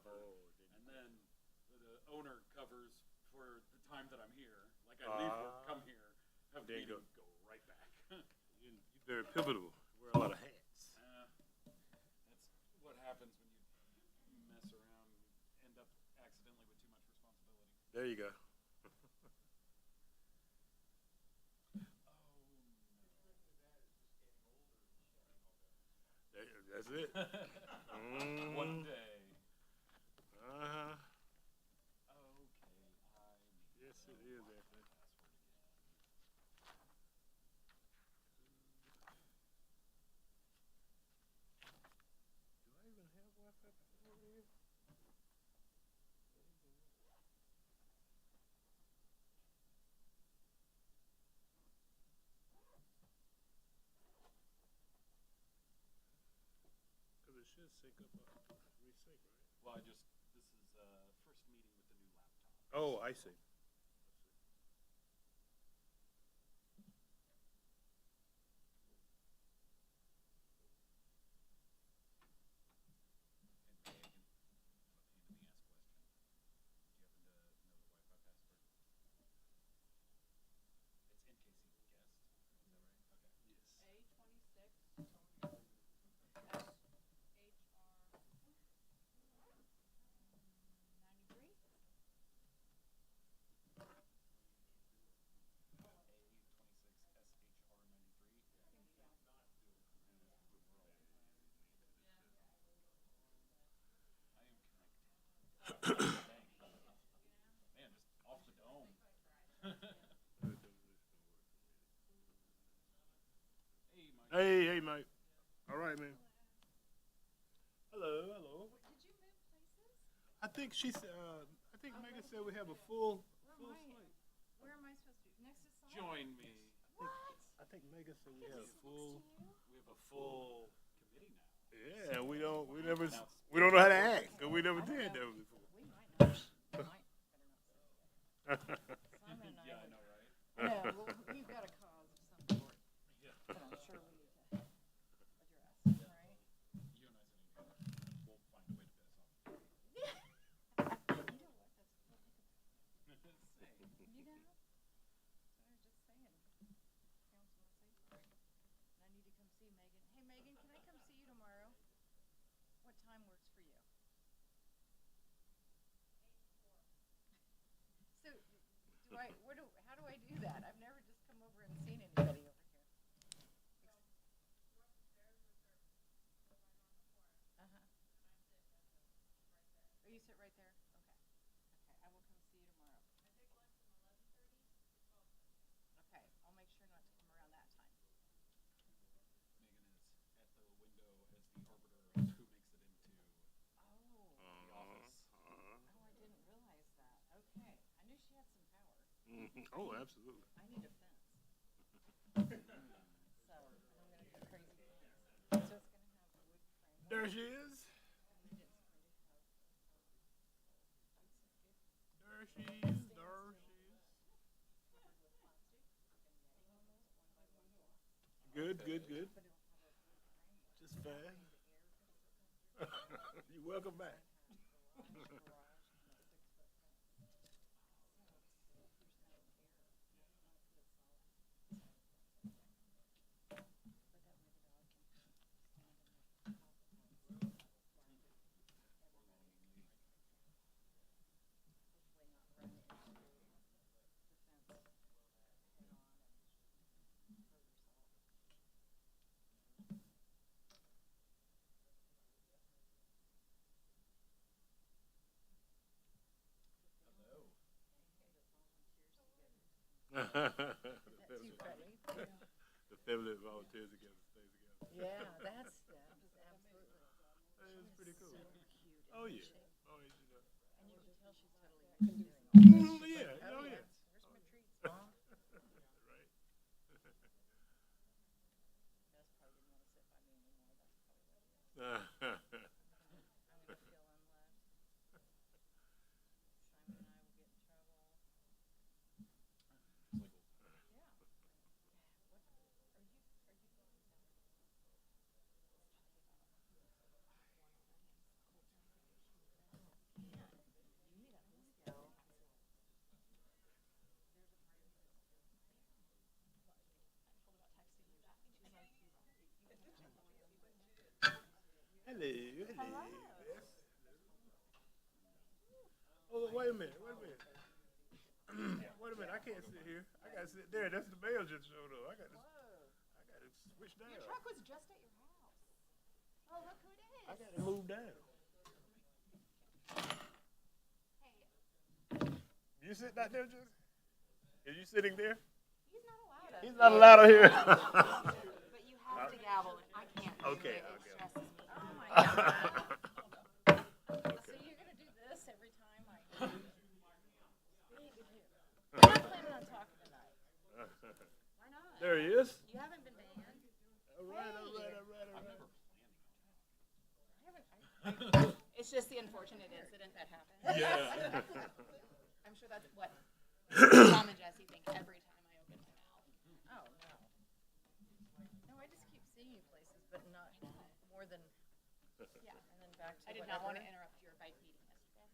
cover, and then the owner covers for the time that I'm here. Like I leave work, come here, have a Then meeting, go right back. You're very pivotal. Wear a lot of hats. That's what happens when you mess around and end up accidentally with too much responsibility. There you go. That's it. One day. Uh-huh. Okay, Yes, it is, Anthony. Do I even have Wi-Fi over here? Because it should sync up, resync, right? Well, this is first meeting with the new laptop. Oh, I see. And Megan, a pain in the ass question. Do you happen to know the Wi-Fi password? It's in case you guessed. Is that right? Okay. Yes. A26SHR93. Man, just off the dome. Hey, Mike. Hey, Mike. All right, man. Hello. Did you move places? I think I think Megan said we have a full slate. Where am I supposed to be? Next to Sonic? Join me. What? I think Megan said we I have get to sit full. next to you? We have a full committee now. Yeah, we don't know how to act because we never did that before. We might not. We might. Better not say. Simon and I. Yeah, I know, right? No, well, we've got a cause of some sort Yeah. that I'm sure we need to address, right? You and I sitting here, we'll find a way to piss off. You know what? That's what I think about. Same. You know? So I was just saying, council will say for it. And I need to come see Megan. Hey, Megan, can I come see you tomorrow? What time works for you? So, how do I do that? I've never just come over and seen anybody over here. Uh-huh. Oh, you sit right there? Okay. Okay, I will come see you tomorrow. Okay, I'll make sure not to come around that time. Megan is at the window as the arbiter of who makes it into Oh. the office. Oh, I didn't realize that. Okay. I knew she had some power. Oh, absolutely. I need a fence. So, I'm gonna go crazy fence. So it's gonna have wood frame. There she is. And it's going to have, There she is. There she is. covered with plastic and netting almost, 1 by 1 block. Good, good, good. But it'll have a wood frame. Just fine. The air can still come through. You're welcome back. Garage and a 6-foot fence. So, there's no air. I'll put it solid. But that way the dog can stand in the top of the fence. Hopefully not run into the fence head on and hurt herself. Hello. The volunteers together. Is that too funny? The feminine volunteers together, stays together. Yeah, that's absolutely. That is pretty cool. So cute. Oh, isn't yeah. she? Oh, yeah, she does. And you can tell she's totally used to doing all this. She's Yeah, like, oh, yeah. Where's my treats, Mom? Right. Gus probably didn't want to sit by me anymore. That's probably what it is. I'm gonna feel unloved. Simon and I will get in trouble. Just like old times. Yeah. What are you going Saturday? Let's talk about one on the cool down station. Hello. Oh, wait a minute. Wait a minute, I can't sit here. I gotta sit there. That's the mail just showed up. I gotta switch down. Your truck was just at your house. Oh, look who it is. I gotta move down. Hey, You sitting out there, just? Is you sitting there? he's not allowed to. He's not allowed to hear. But you have to gavel, and I can't do Okay, it. It okay. stresses me. Oh, my God. So you're going to do this every time I speak with you. I'm not planning on talking tonight. Why not? There he is. You haven't been banned. All right. It's just the unfortunate incident that happened. Yeah. I'm sure that's what Tom and Jesse think every time I open my mouth. Oh, no. No, I just keep seeing you places, but not more than, yeah, and then back to I did not want to whatever. interrupt your bike meeting yesterday.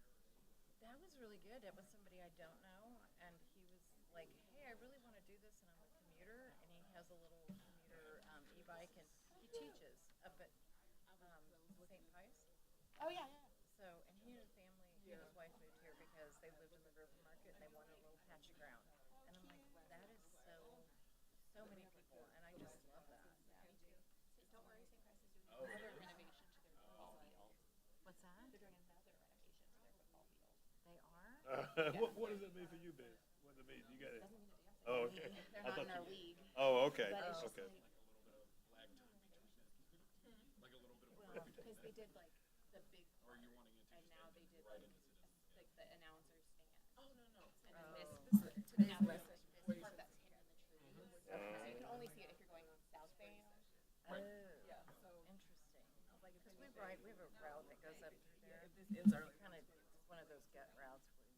That was really good. It was somebody I don't know, and he was like, hey, I really want to do this, and I'm a commuter, and he has a little commuter e-bike, and he teaches up at St. Pius. Oh, yeah, yeah. So, and he and his family, he and his wife moved here because they lived in the river market and they wanted a little patch of ground. And I'm like, that is so many people, and I just love that. Me too. Don't worry, St. Pius is doing another renovation to their football field. What's that? They're doing another renovation to their football field. They are? What does that mean for you, Ben? What does it mean? You got it. Doesn't mean a damn thing. Oh, okay. They're not in our league. Oh, okay. But it's just Okay. like, well, because they did like the big one, and now they did like the announcer stand. Oh, no. And then this part that's hidden in the trees. So you can only see it if you're going on southbound. Oh, yeah. So interesting. I was like, because we have a route that goes up through there. Kind of, it's one of those gut routes where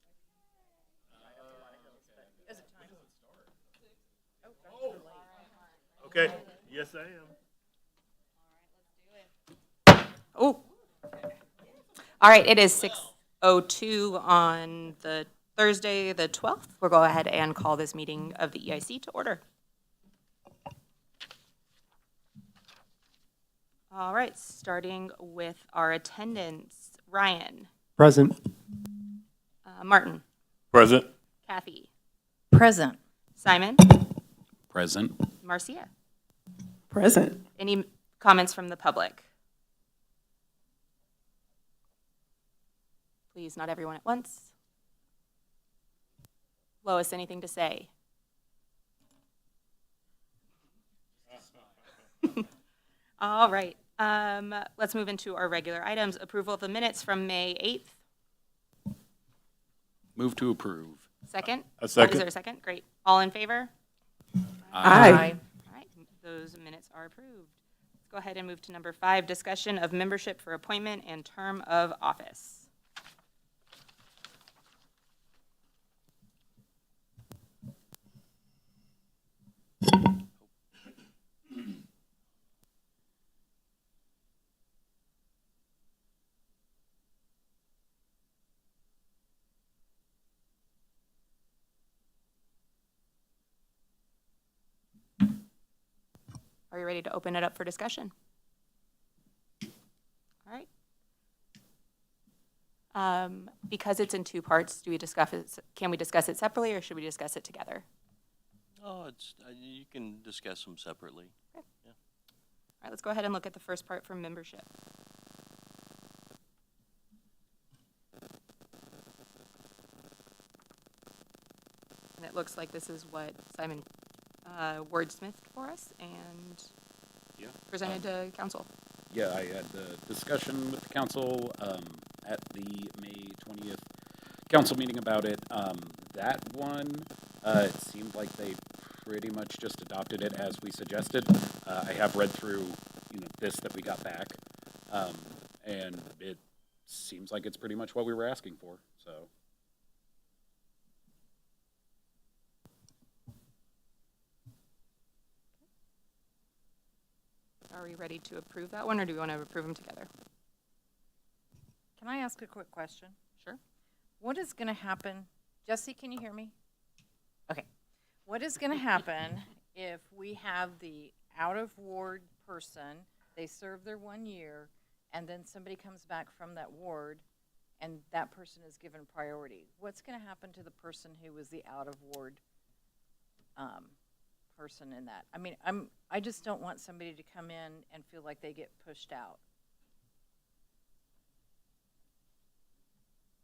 you ride up a lot of hills. But is it time? Oh, gosh, we're late. Okay. Yes, I am. Oh. All right, it is 6:02 on the Thursday, the 12th. We'll go ahead and call this meeting of the EIC to order. All right, starting with our attendance. Ryan. Present. Martin. Present. Kathy. Present. Simon. Present. Marcia. Present. Any comments from the public? Please, not everyone at once. Lois, anything to say? All right. Let's move into our regular items. Approval of the minutes from May 8th. Move to approve. Second? A second. Is there a second? Great. All in favor? Aye. All right, those minutes are approved. Let's go ahead and move to number 5, discussion of membership for appointment and term of office. Are you ready to open it up for discussion? All right. Because it's in two parts, can we discuss it separately or should we discuss it together? Oh, you can discuss them separately. All right, let's go ahead and look at the first part from membership. And it looks like this is what Simon wordsmithed for us and Yeah. presented to council. Yeah, I had the discussion with the council at the May 20th council meeting about it. That one, it seemed like they pretty much just adopted it as we suggested. I have read through, this that we got back, and it seems like it's pretty much what we were asking for. So. Are we ready to approve that one, or do we want to approve them together? Can I ask a quick question? Sure. What is going to happen? Jesse, can you hear me? Okay. What is going to happen if we have the out-of-ward person, they serve their 1 year, and then somebody comes back from that ward, and that person is given priority. What's going to happen to the person who was the out-of-ward person in that? I mean, I just don't want somebody to come in and feel like they get pushed out.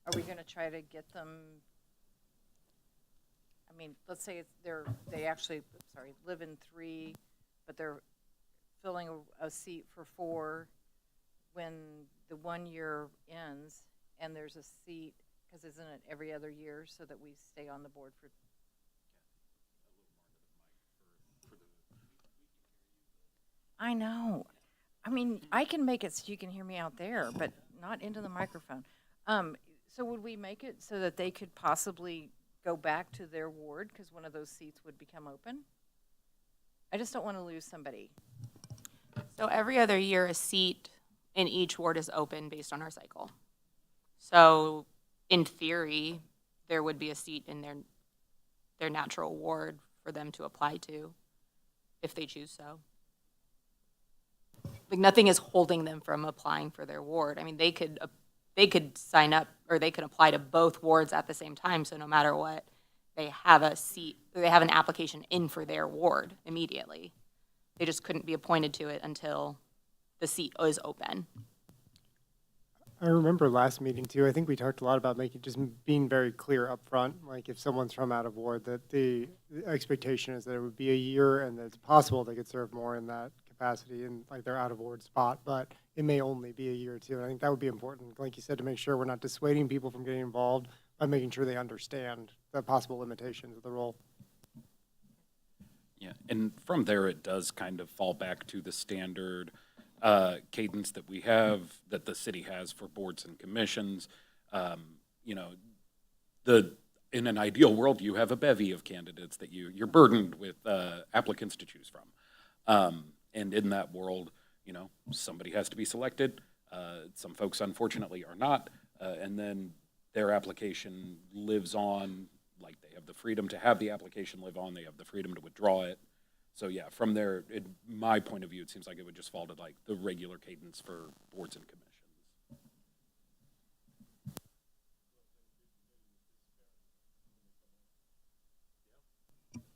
Are we going to try to get them? I mean, let's say they actually live in 3, but they're filling a seat for 4 when the 1 year ends, and there's a seat, because isn't it every other year, so that we stay on the board for. I know. I mean, I can make it so you can hear me out there, but not into the microphone. So would we make it so that they could possibly go back to their ward because one of those seats would become open? I just don't want to lose somebody. So every other year, a seat in each ward is open based on our cycle. So in theory, there would be a seat in their natural ward for them to apply to if they choose so. Like, nothing is holding them from applying for their ward. I mean, they could sign up, or they could apply to both wards at the same time. So no matter what, they have a seat, they have an application in for their ward immediately. They just couldn't be appointed to it until the seat is open. I remember last meeting too. I think we talked a lot about being very clear up front. Like, if someone's from out of ward, that the expectation is that it would be a year, and that it's possible they could serve more in that capacity in like their out of ward spot, but it may only be a year or two. And I think that would be important, like you said, to make sure we're not dissuading people from getting involved by making sure they understand the possible limitations of the role. Yeah, and from there, it does kind of fall back to the standard cadence that we have, that the city has for boards and commissions. You know, in an ideal world, you have a bevy of candidates that you're burdened with applicants to choose from. And in that world, you know, somebody has to be selected. Some folks, unfortunately, are not. And then their application lives on. Like, they have the freedom to have the application live on. They have the freedom to withdraw it. So yeah, from there, in my point of view, it seems like it would just fall to like the regular cadence for boards and commissions.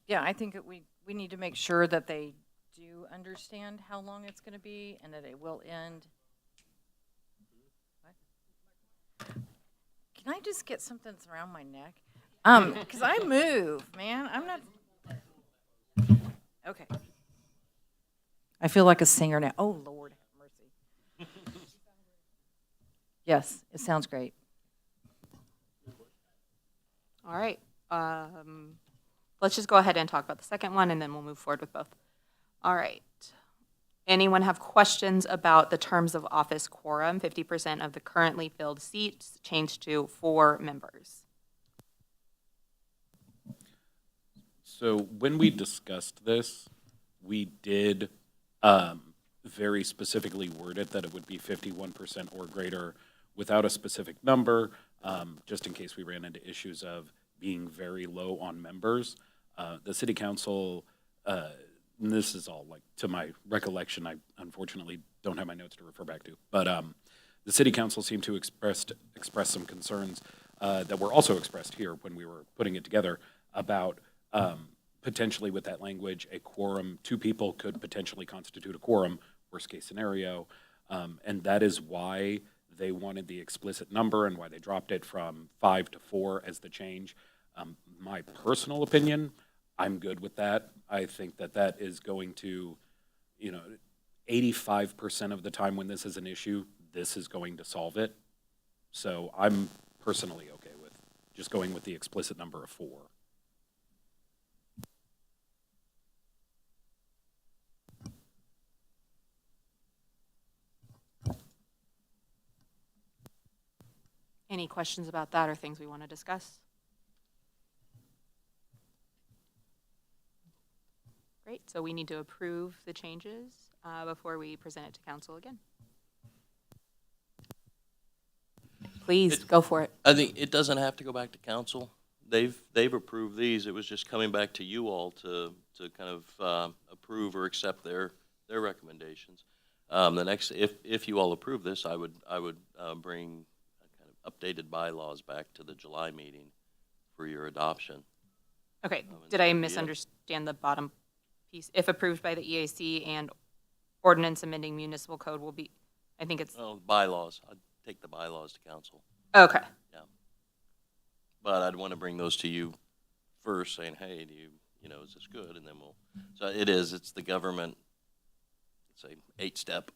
Yeah, I think we need to make sure that they do understand how long it's going to be and that it will end. What? Can I just get something around my neck? Because I move, man. I'm not. Okay. I feel like a singer now. Oh, Lord have mercy. Yes, it sounds great. All right. Let's just go ahead and talk about the second one, and then we'll move forward with both. All right. Anyone have questions about the terms of office quorum? 50% of the currently filled seats changed to 4 members. So when we discussed this, we did very specifically word it that it would be 51% or greater without a specific number, just in case we ran into issues of being very low on members. The city council, and this is all like to my recollection, I unfortunately don't have my notes to refer back to, but the city council seemed to express some concerns that were also expressed here when we were putting it together about potentially with that language, a quorum, 2 people could potentially constitute a quorum, worst case scenario, and that is why they wanted the explicit number and why they dropped it from 5 to 4 as the change. My personal opinion, I'm good with that. I think that that is going to, 85% of the time when this is an issue, this is going to solve it. So I'm personally okay with just going with the explicit number of 4. Any questions about that or things we want to discuss? Great, so we need to approve the changes before we present it to council again. Please, go for it. I think it doesn't have to go back to council. They've approved these. It was just coming back to you all to kind of approve or accept their recommendations. The next, if you all approve this, I would bring kind of updated bylaws back to the July meeting for your adoption. Okay, and did that I would be it. misunderstand the bottom piece? If approved by the EAC and ordinance amending municipal code will be, I think it's, Oh, bylaws. I'd take the bylaws to council. okay. But I'd want to bring those to you first, saying, hey, is this good? And then so it's the government, it's a 8-step.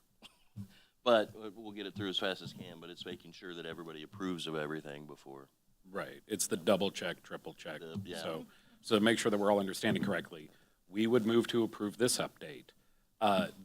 But we'll get it through as fast as can, but it's making sure that everybody approves of everything before. Right, it's the double check, triple check. Yeah. So to make sure that we're all understanding correctly, we would move to approve this update.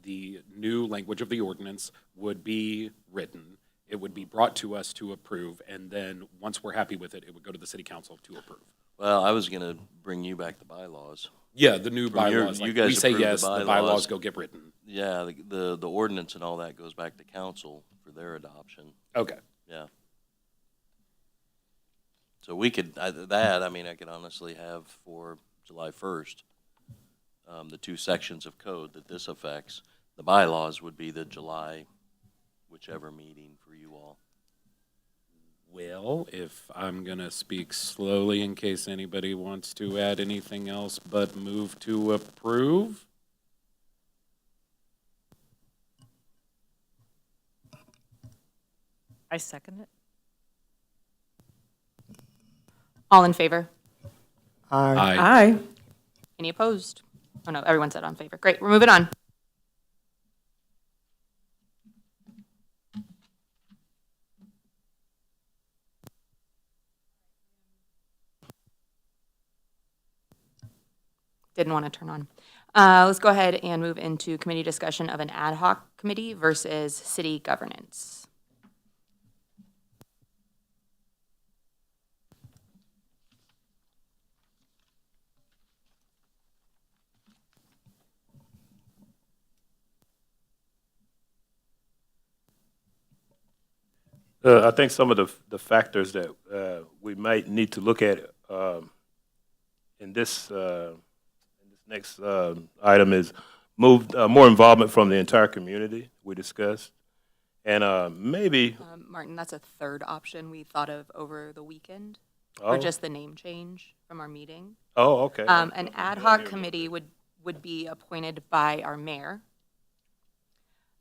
The new language of the ordinance would be written. It would be brought to us to approve, and then, once we're happy with it, it would go to the city council to approve. Well, I was going to bring you back the bylaws. Yeah, the new bylaws, you like, guys we say approved the yes, the bylaws. bylaws go get written. Yeah, the ordinance and all that goes back to council for their adoption. Okay. Yeah. So we could, I could honestly have for July 1st, the 2 sections of code that this affects. The bylaws would be the July, whichever meeting for you all. Well, if I'm going to speak slowly in case anybody wants to add anything else, but move to approve. I second it. All in favor? Aye. Aye. Any opposed? Oh, no, everyone said on favor. Great, we're moving on. Didn't want to turn on. Let's go ahead and move into committee discussion of an ad hoc committee versus city governance. I think some of the factors that we might need to look at in this next item is more involvement from the entire community we discussed, and maybe Martin, that's a third option we thought of over the weekend, oh, or just the name change from our meeting. oh okay. An ad hoc committee would be appointed by our mayor.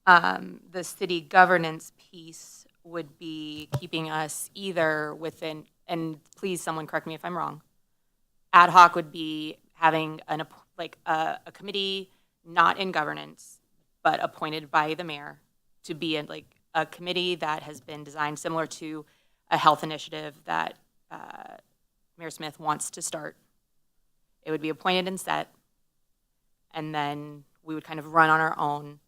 The city governance piece would be keeping us either within, and please someone correct me if I'm wrong, ad hoc would be having a committee not in governance, but appointed by the mayor to be in a committee that has been designed similar to a health initiative that Mayor Smith wants to start. It would be appointed and set, and then we would kind of run on our own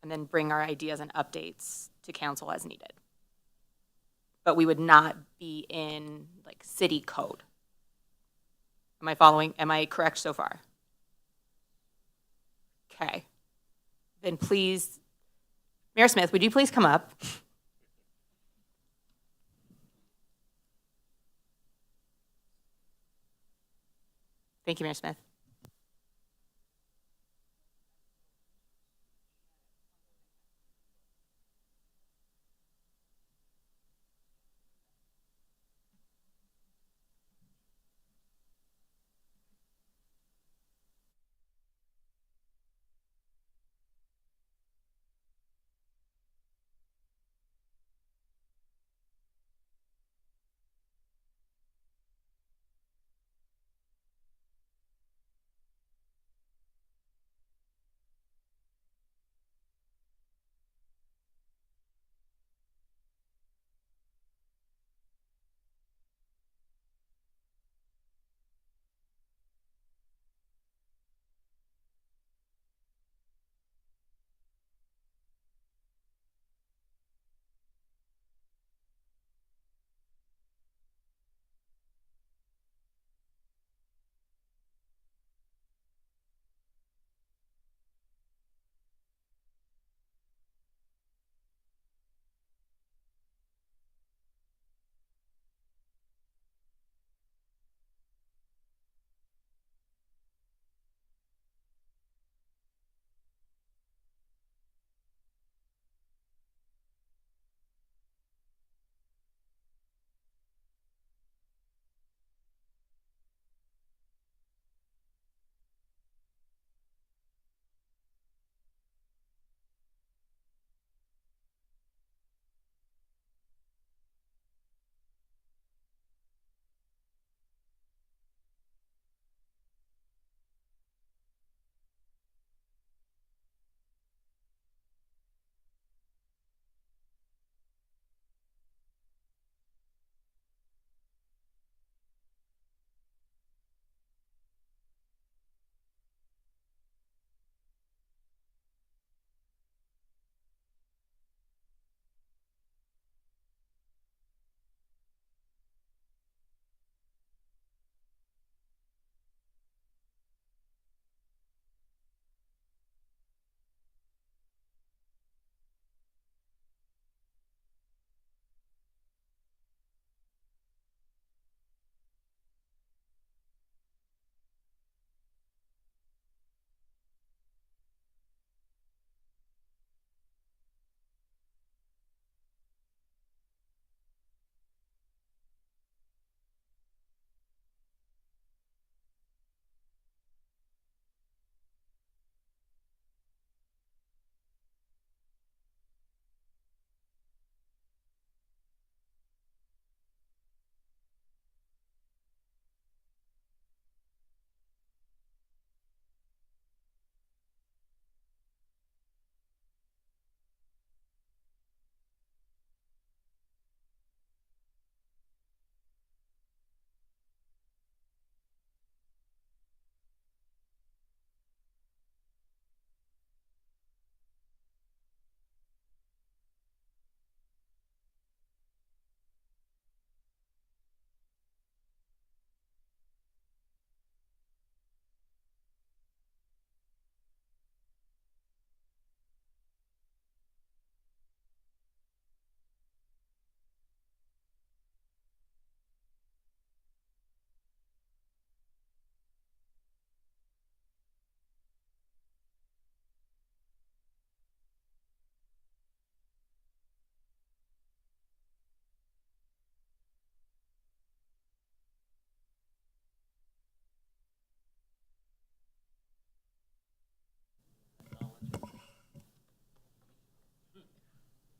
and then bring our ideas and updates to council as needed. But we would not be in city code. Am I following? Am I correct so far? Okay. Then please, Mayor Smith, would you please come up? Thank you, Mayor Smith.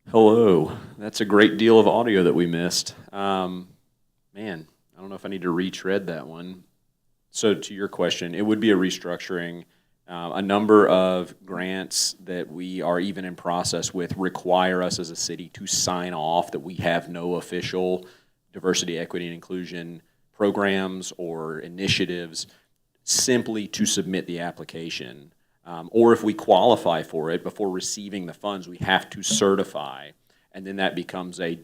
Hello. That's a great deal of audio that we missed. Man, I don't know if I need to retread that one. So to your question, it would be a restructuring. A number of grants that we are even in process with require us as a city to sign off that we have no official diversity, equity, and inclusion programs or initiatives simply to submit the application. Or if we qualify for it before receiving the funds, we have to certify. And then that becomes a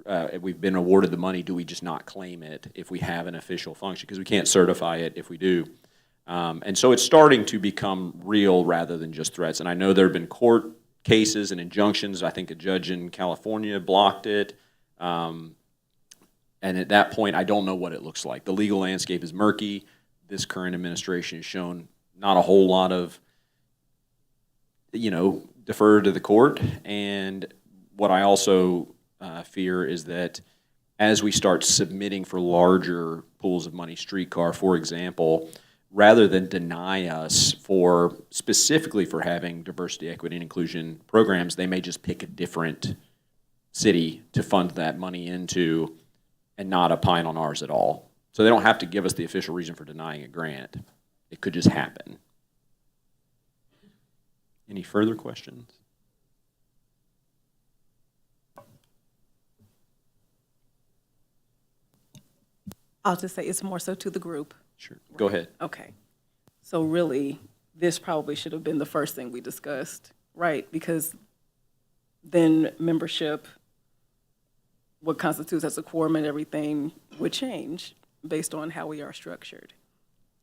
if we've been awarded the money, do we just not claim it if we have an official function? Because we can't certify it if we do. And so it's starting to become real rather than just threats. And I know there have been court cases and injunctions. I think a judge in California blocked it. And at that point, I don't know what it looks like. The legal landscape is murky. This current administration has shown not a whole lot of, defer to the court. And what I also fear is that as we start submitting for larger pools of money, streetcar, for example, rather than deny us specifically for having diversity, equity, and inclusion programs, they may just pick a different city to fund that money into and not opine on ours at all. So they don't have to give us the official reason for denying a grant. It could just happen. Any further questions? I'll just say it's more so to the group. Sure. Go ahead. Okay. So really, this probably should have been the first thing we discussed, right? Because then membership, what constitutes as a quorum and everything would change based on how we are structured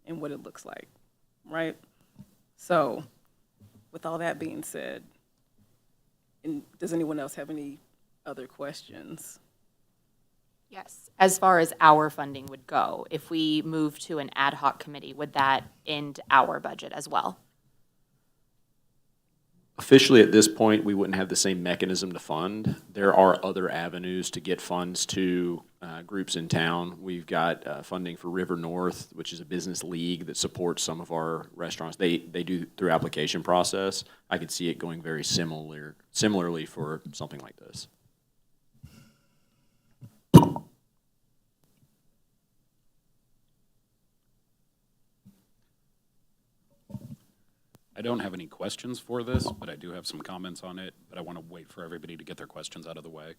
and what it looks like, right? So with all that being said, does anyone else have any other questions? Yes. As far as our funding would go, if we move to an ad hoc committee, would that end our budget as well? Officially, at this point, we wouldn't have the same mechanism to fund. There are other avenues to get funds to groups in town. We've got funding for River North, which is a business league that supports some of our restaurants. They do through application process. I could see it going very similarly for something like this. I don't have any questions for this, but I do have some comments on it, but I want to wait for everybody to get their questions out of the way.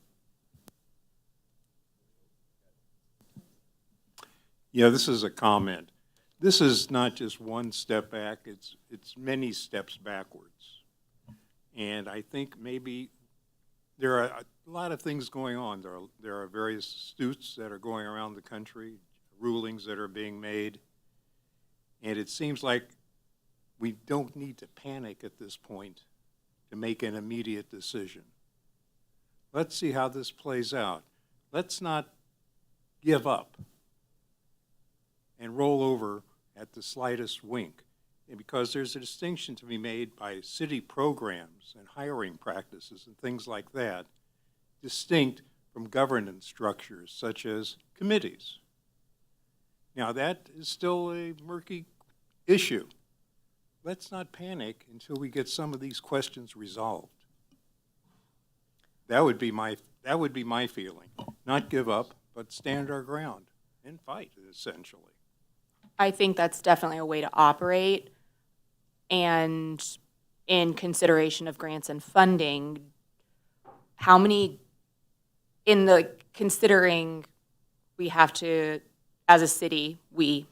Yeah, this is a comment. This is not just one step back, it's many steps backwards. And I think maybe there are a lot of things going on. There are various suits that are going around the country, rulings that are being made, and it seems like we don't need to panic at this point to make an immediate decision. Let's see how this plays out. Let's not give up and roll over at the slightest wink, and because there's a distinction to be made by city programs and hiring practices and things like that, distinct from governance structures such as committees. Now that is still a murky issue. Let's not panic until we get some of these questions resolved. That would be my feeling. Not give up, but stand our ground and fight, essentially. I think that's definitely a way to operate. And in consideration of grants and funding, how many, considering we have to, as a city, because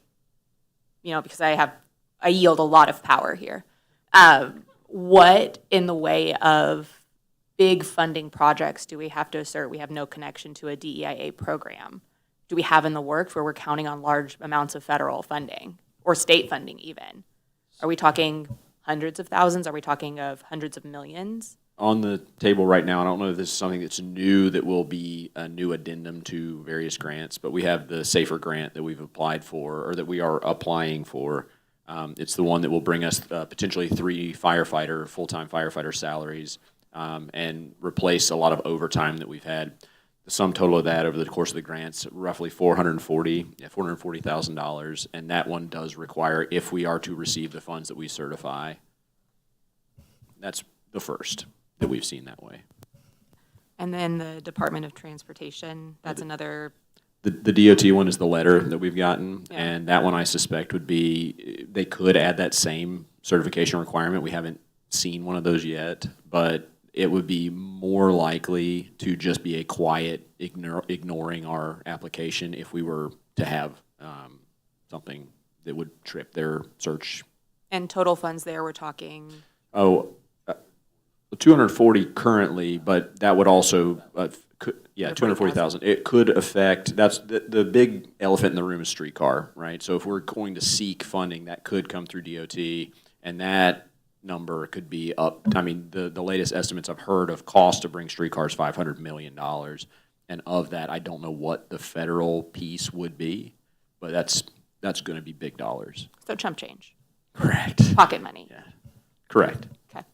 I yield a lot of power here. What in the way of big funding projects do we have to assert we have no connection to a DEIA program? Do we have in the works where we're counting on large amounts of federal funding or state funding even? Are we talking hundreds of thousands? Are we talking of hundreds of millions? On the table right now, I don't know if this is something that's new that will be a new addendum to various grants, but we have the SAFER grant that we've applied for, or that we are applying for. It's the one that will bring us potentially 3 full-time firefighter salaries and replace a lot of overtime that we've had. The sum total of that over the course of the grants, roughly $440,000, and that one does require, if we are to receive the funds that we certify, that's the first. that we've seen that way. And then the Department of Transportation, that's another, The DOT one is the letter that we've gotten, Yeah. and that one I suspect would be, they could add that same certification requirement. We haven't seen one of those yet, but it would be more likely to just be a quiet ignoring our application if we were to have something that would trip their search. and total funds there, we're talking, Oh, 240 currently, but that would also, yeah, 240,000. It could affect, that's, the big elephant in the room is streetcar, right? So if we're going to seek funding, that could come through DOT, and that number could be up, I mean, the latest estimates I've heard of cost to bring streetcars $500 million. And of that, I don't know what the federal piece would be, but that's going to be big dollars. so chump change, Correct. pocket money. Yeah, correct. Okay.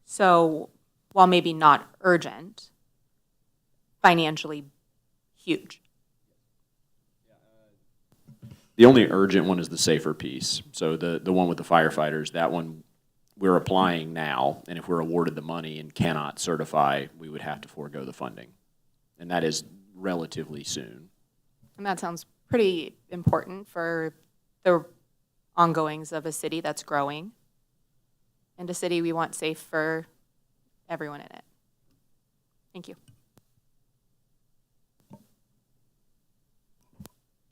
So while maybe not urgent, financially huge. The only urgent one is the safer piece. So the one with the firefighters, that one we're applying now, and if we're awarded the money and cannot certify, we would have to forego the funding. And that is relatively soon. And that sounds pretty important for the ongoings of a city that's growing, and a city we want safe for everyone in it. Thank you.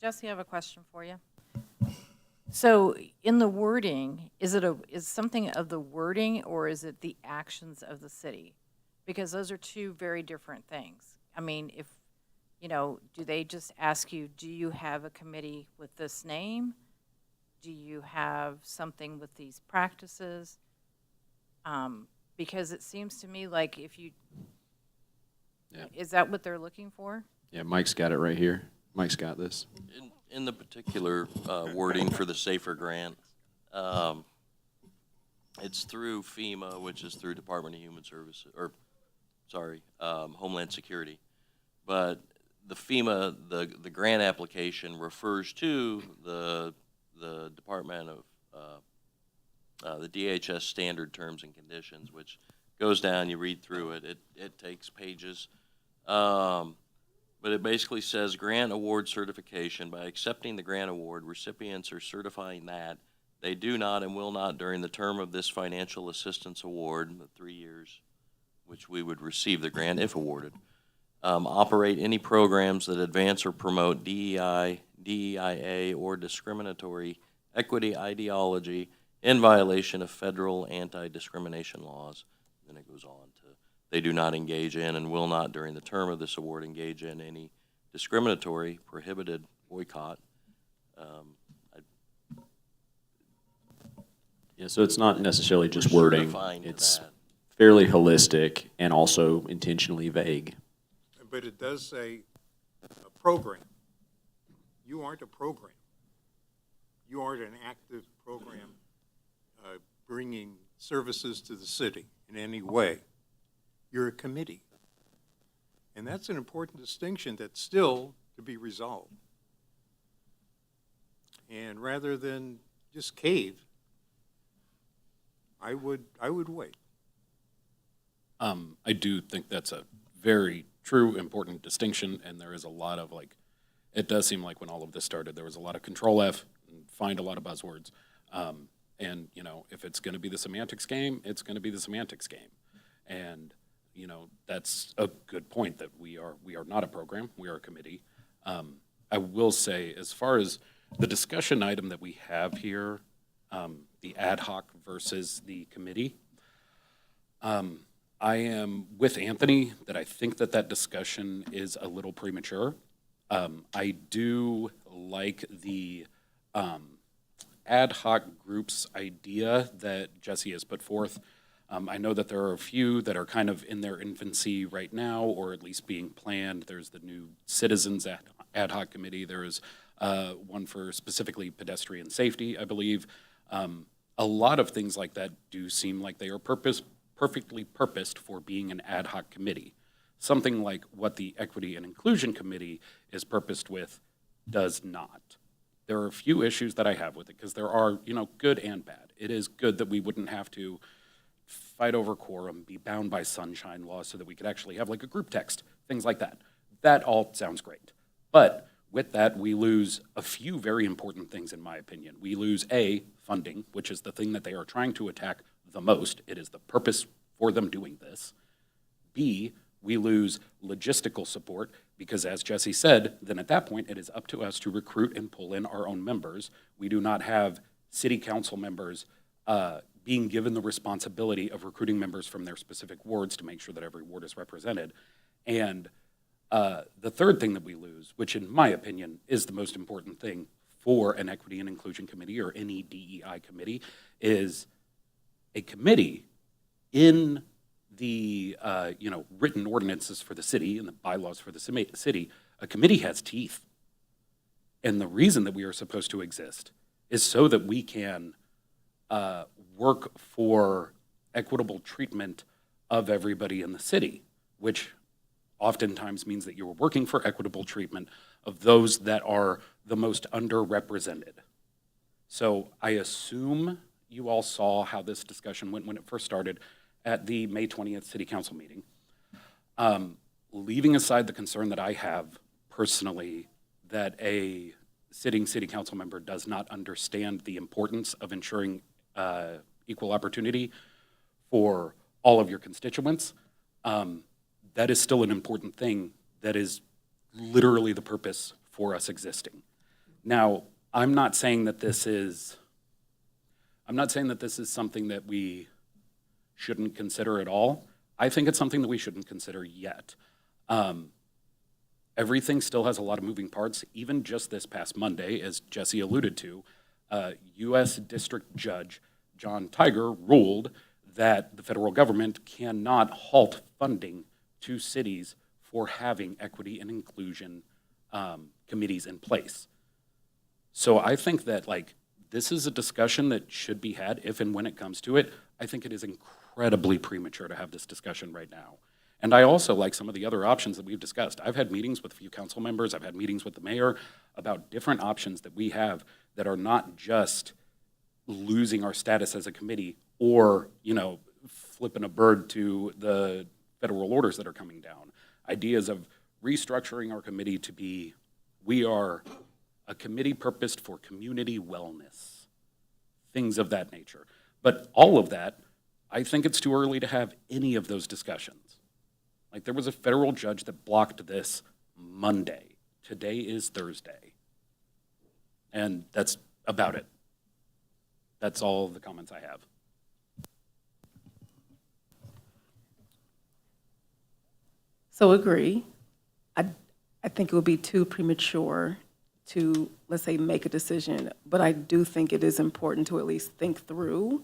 Jesse, I have a question for you. So in the wording, is something of the wording or is it the actions of the city? Because those are two very different things. I mean, if, do they just ask you, do you have a committee with this name? Do you have something with these practices? Because it seems to me like if you, is that what they're looking for? Yeah, Mike's got it right here. Mike's got this. In the particular wording for the SAFER grant, it's through FEMA, which is through Department of Human Services, Homeland Security. But the FEMA, the grant application refers to the Department of, the DHS standard terms and conditions, which goes down, you read through it, it takes pages. But it basically says grant award certification. By accepting the grant award, recipients are certifying that they do not and will not, during the term of this financial assistance award, the 3 years, which we would receive the grant if awarded, operate any programs that advance or promote DEI, DEIA, or discriminatory equity ideology in violation of federal anti-discrimination laws. Then it goes on to, they do not engage in and will not, during the term of this award, engage in any discriminatory, prohibited boycott. Yeah, so it's not necessarily just wording. certifying to It's that. fairly holistic and also intentionally vague. But it does say a program. You aren't a program. You aren't an active program bringing services to the city in any way. You're a committee. And that's an important distinction that's still to be resolved. And rather than just cave, I would wait. I do think that's a very true, important distinction, and there is a lot of, it does seem like when all of this started, there was a lot of Control F, and find a lot of buzzwords. And, if it's going to be the semantics game, it's going to be the semantics game. And, that's a good point that we are not a program, we are a committee. I will say, as far as the discussion item that we have here, the ad hoc versus the committee, I am with Anthony that I think that discussion is a little premature. I do like the ad hoc groups idea that Jesse has put forth. I know that there are a few that are kind of in their infancy right now, or at least being planned. There's the new Citizens Ad Hoc Committee. There is one for specifically pedestrian safety, I believe. A lot of things like that do seem like they are perfectly purposed for being an ad hoc committee. Something like what the Equity and Inclusion Committee is purposed with does not. There are a few issues that I have with it, because there are, good and bad. It is good that we wouldn't have to fight over quorum, be bound by sunshine law so that we could actually have like a group text, things like that. That all sounds great. But with that, we lose a few very important things, in my opinion. We lose A, funding, which is the thing that they are trying to attack the most. It is the purpose for them doing this. B, we lose logistical support because, as Jesse said, then at that point, it is up to us to recruit and pull in our own members. We do not have city council members being given the responsibility of recruiting members from their specific wards to make sure that every ward is represented. And the third thing that we lose, which in my opinion is the most important thing for an equity and inclusion committee or any DEI committee, is a committee in the written ordinances for the city and the bylaws for the city. A committee has teeth. And the reason that we are supposed to exist is so that we can work for equitable treatment of everybody in the city, which oftentimes means that you're working for equitable treatment of those that are the most underrepresented. So I assume you all saw how this discussion went when it first started at the May 20th City Council meeting. Leaving aside the concern that I have personally that a sitting city council member does not understand the importance of ensuring equal opportunity for all of your constituents, that is still an important thing that is literally the purpose for us existing. Now, I'm not saying that this is something that we shouldn't consider at all. I think it's something that we shouldn't consider yet. Everything still has a lot of moving parts. Even just this past Monday, as Jesse alluded to, U.S. District Judge John Tiger ruled that the federal government cannot halt funding to cities for having equity and inclusion committees in place. So I think that this is a discussion that should be had if and when it comes to it. I think it is incredibly premature to have this discussion right now. And I also like some of the other options that we've discussed. I've had meetings with a few council members, I've had meetings with the mayor about different options that we have that are not just losing our status as a committee or, flipping a bird to the federal orders that are coming down. Ideas of restructuring our committee to be, we are a committee purposed for community wellness, things of that nature. But all of that, I think it's too early to have any of those discussions. There was a federal judge that blocked this Monday. Today is Thursday. And that's about it. That's all the comments I have. So agree. I think it would be too premature to, let's say, make a decision, but I do think it is important to at least think through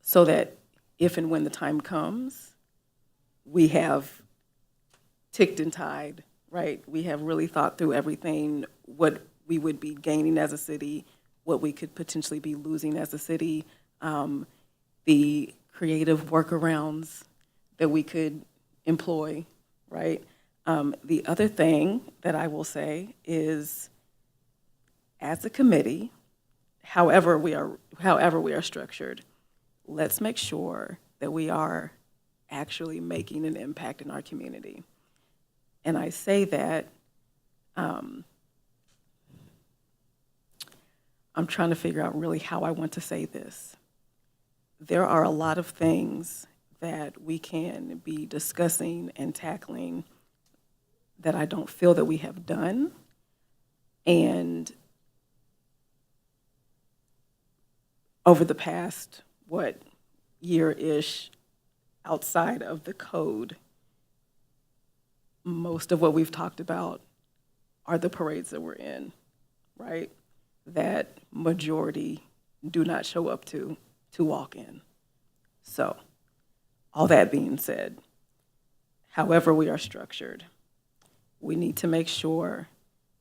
so that if and when the time comes, we have ticked and tied, right? We have really thought through everything, what we would be gaining as a city, what we could potentially be losing as a city, the creative workarounds that we could employ, right? The other thing that I will say is, as a committee, however we are structured, let's make sure that we are actually making an impact in our community. And I say that, I'm trying to figure out really how I want to say this. There are a lot of things that we can be discussing and tackling that I don't feel that we have done. And over the past, year-ish, outside of the code, most of what we've talked about are the parades that we're in, right? That majority do not show up to walk in. So, all that being said, however we are structured, we need to make sure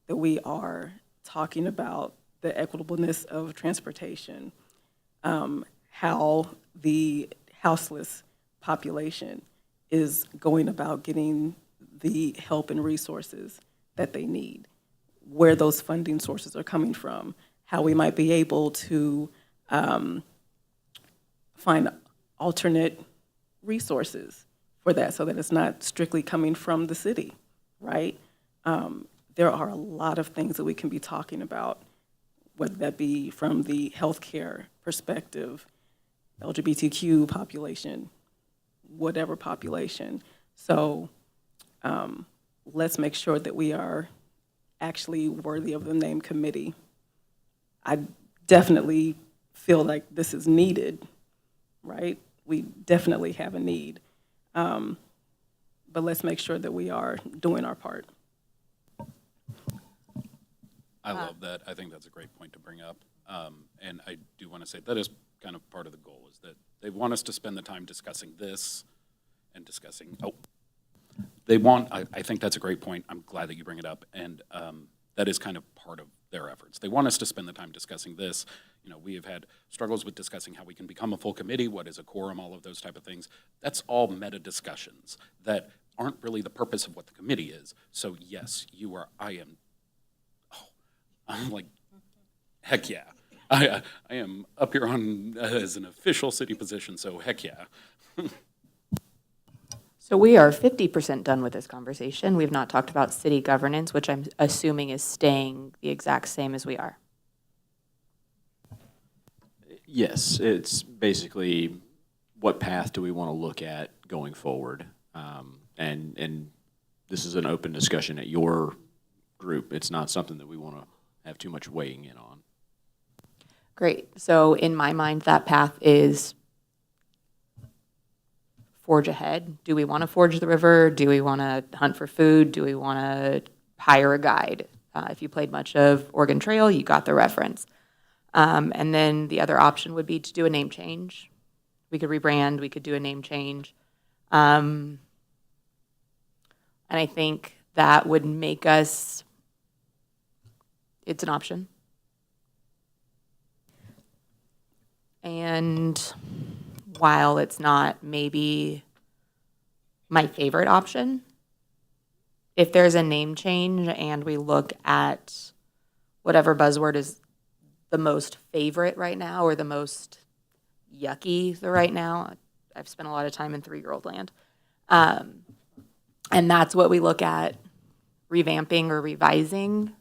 that we are talking about the equitableness of transportation, how the houseless population is going about getting the help and resources that they need, where those funding sources are coming from, how we might be able to find alternate resources for that so that it's not strictly coming from the city, right? There are a lot of things that we can be talking about, whether that be from the healthcare perspective, LGBTQ population, whatever population. So let's make sure that we are actually worthy of the name committee. I definitely feel like this is needed, right? We definitely have a need. But let's make sure that we are doing our part. I love that. I think that's a great point to bring up. And I do want to say that is kind of part of the goal, is that they want us to spend the time discussing this and discussing, I think that's a great point. I'm glad that you bring it up. And that is kind of part of their efforts. They want us to spend the time discussing this. You know, we have had struggles with discussing how we can become a full committee, what is a quorum, all of those type of things. That's all meta discussions that aren't really the purpose of what the committee is. So yes, I'm like, heck yeah. I am up here on as an official city position, so heck yeah. So we are 50% done with this conversation. We've not talked about city governance, which I'm assuming is staying the exact same as we are. Yes, it's basically what path do we want to look at going forward? And this is an open discussion at your group. It's not something that we want to have too much weighing in on. Great. So in my mind, that path is forge ahead. Do we want to forge the river? Do we want to hunt for food? Do we want to hire a guide? If you played much of Oregon Trail, you got the reference. And then the other option would be to do a name change. We could rebrand. We could do a name change. And I think that would make us, it's an option. And while it's not maybe my favorite option, if there's a name change and we look at whatever buzzword is the most favorite right now or the most yucky right now, I've spent a lot of time in 3-year-old land. And that's what we look at revamping or revising.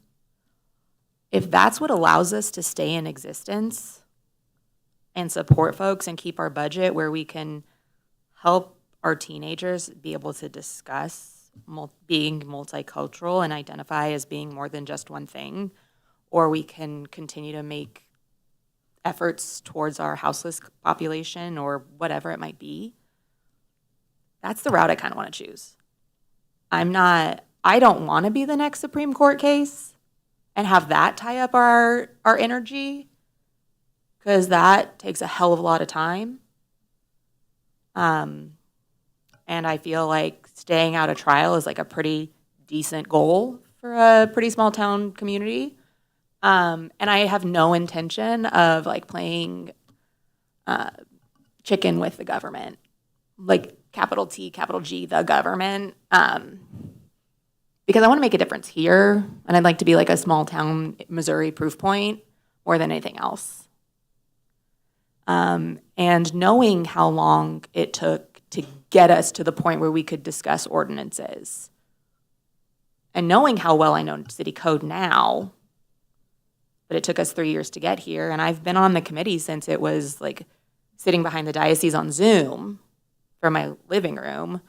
If that's what allows us to stay in existence and support folks and keep our budget where we can help our teenagers be able to discuss being multicultural and identify as being more than just one thing, or we can continue to make efforts towards our houseless population or whatever it might be, that's the route I kind of want to choose. I don't want to be the next Supreme Court case and have that tie up our energy, because that takes a hell of a lot of time. And I feel like staying out of trial is like a pretty decent goal for a pretty small town community. And I have no intention of like playing chicken with the government, like capital T, capital G, the government, because I want to make a difference here, and I'd like to be like a small town Missouri proof point more than anything else. And knowing how long it took to get us to the point where we could discuss ordinances, and knowing how well I know city code now, but it took us 3 years to get here, and I've been on the committee since it was like sitting behind the diocese on Zoom from my living room.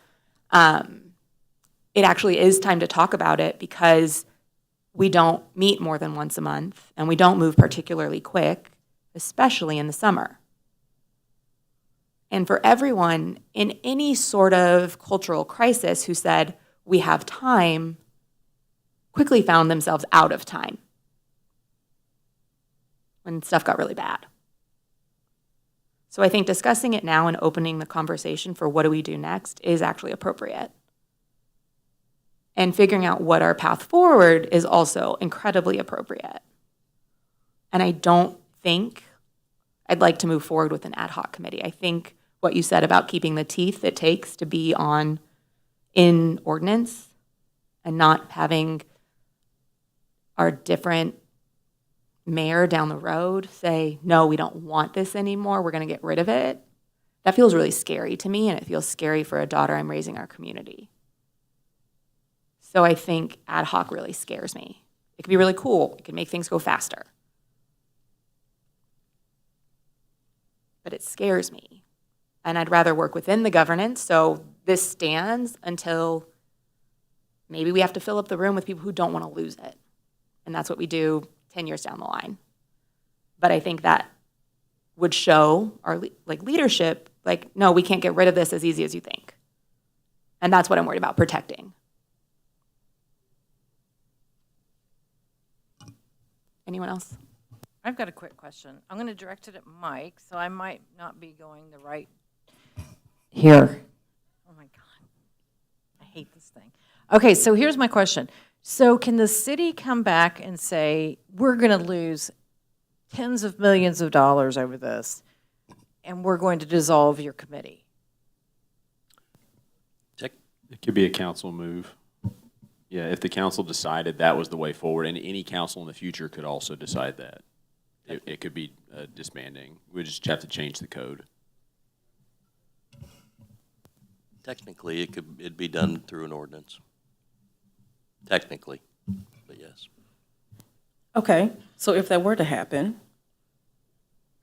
It actually is time to talk about it, because we don't meet more than once a month, and we don't move particularly quick, especially in the summer. And for everyone in any sort of cultural crisis who said, we have time, quickly found themselves out of time when stuff got really bad. So I think discussing it now and opening the conversation for what do we do next is actually appropriate. And figuring out what our path forward is also incredibly appropriate. And I don't think I'd like to move forward with an ad hoc committee. I think what you said about keeping the teeth it takes to be in ordinance and not having our different mayor down the road say, no, we don't want this anymore, we're going to get rid of it, That feels really scary to me, and it feels scary for a daughter I'm raising in our community. So I think ad hoc really scares me. It could be really cool. It could make things go faster. But it scares me. And I'd rather work within the governance, so this stands until maybe we have to fill up the room with people who don't want to lose it. And that's what we do 10 years down the line. But I think that would show our leadership, like, no, we can't get rid of this as easy as you think. And that's what I'm worried about protecting. Anyone else? I've got a quick question. I'm going to direct it at Mike, so I might not be going the right here. Oh my God. I hate this thing. Okay, so here's my question. So can the city come back and say, we're going to lose tens of millions of dollars over this, and we're going to dissolve your committee? It could be a council move. Yeah, if the council decided that was the way forward, and any council in the future could also decide that. It could be disbanding. We just have to change the code. Technically, it'd be done through an ordinance. Technically, but yes. Okay, so if that were to happen,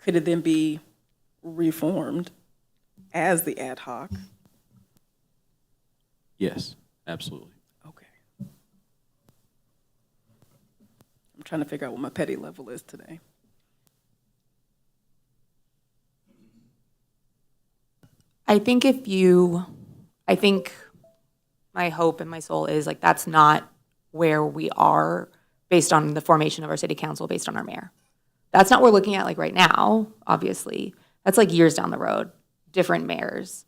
could it then be reformed as the ad hoc? Yes, absolutely. Okay. I'm trying to figure out what my petty level is today. I think my hope and my soul is like that's not where we are based on the formation of our city council, based on our mayor. That's not what we're looking at like right now, obviously. That's like years down the road, different mayors.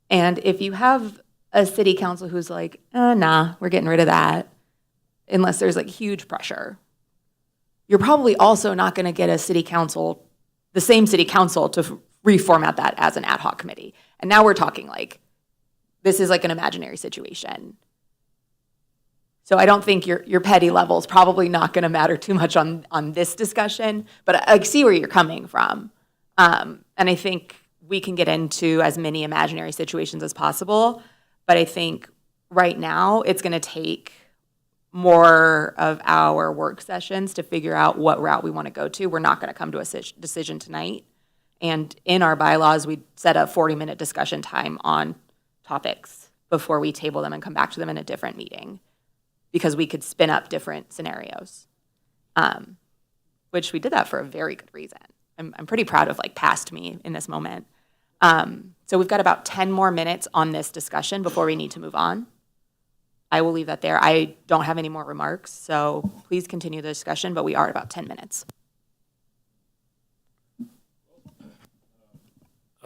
And if you have a city council who's like, nah, we're getting rid of that, unless there's like huge pressure, you're probably also not going to get a city council, the same city council, to reformat that as an ad hoc committee. And now we're talking like, this is like an imaginary situation. So I don't think your petty level is probably not going to matter too much on this discussion, but I see where you're coming from. And I think we can get into as many imaginary situations as possible, but I think right now it's going to take more of our work sessions to figure out what route we want to go to. We're not going to come to a decision tonight. And in our bylaws, we set a 40-minute discussion time on topics before we table them and come back to them in a different meeting, because we could spin up different scenarios, which we did that for a very good reason. I'm pretty proud of like past me in this moment. So we've got about 10 more minutes on this discussion before we need to move on. I will leave that there. I don't have any more remarks, so please continue the discussion, but we are at about 10 minutes.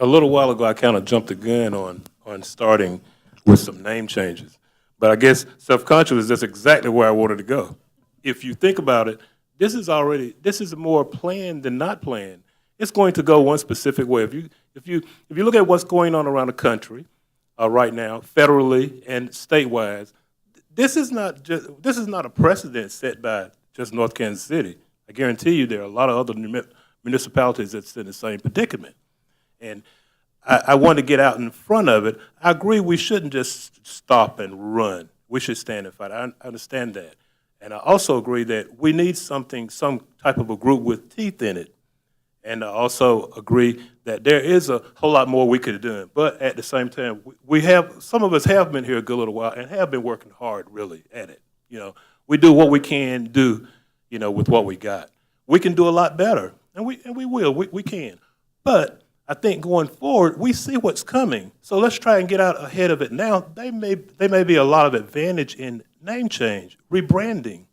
A little while ago, I kind of jumped the gun on starting with some name changes. But I guess self-conscious is just exactly where I wanted to go. If you think about it, this is more planned than not planned. It's going to go one specific way. If you look at what's going on around the country right now, federally and statewide, this is not a precedent set by just North Kansas City. I guarantee you there are a lot of other municipalities that's in the same predicament. And I want to get out in front of it. I agree we shouldn't just stop and run. We should stand and fight. I understand that. And I also agree that we need some type of a group with teeth in it. And I also agree that there is a whole lot more we could have done. But at the same time, some of us have been here a good little while and have been working hard really at it. We do what we can do, with what we got. We can do a lot better, and we will. We can. But I think going forward, we see what's coming. So let's try and get out ahead of it now. There may be a lot of advantage in name change, rebranding.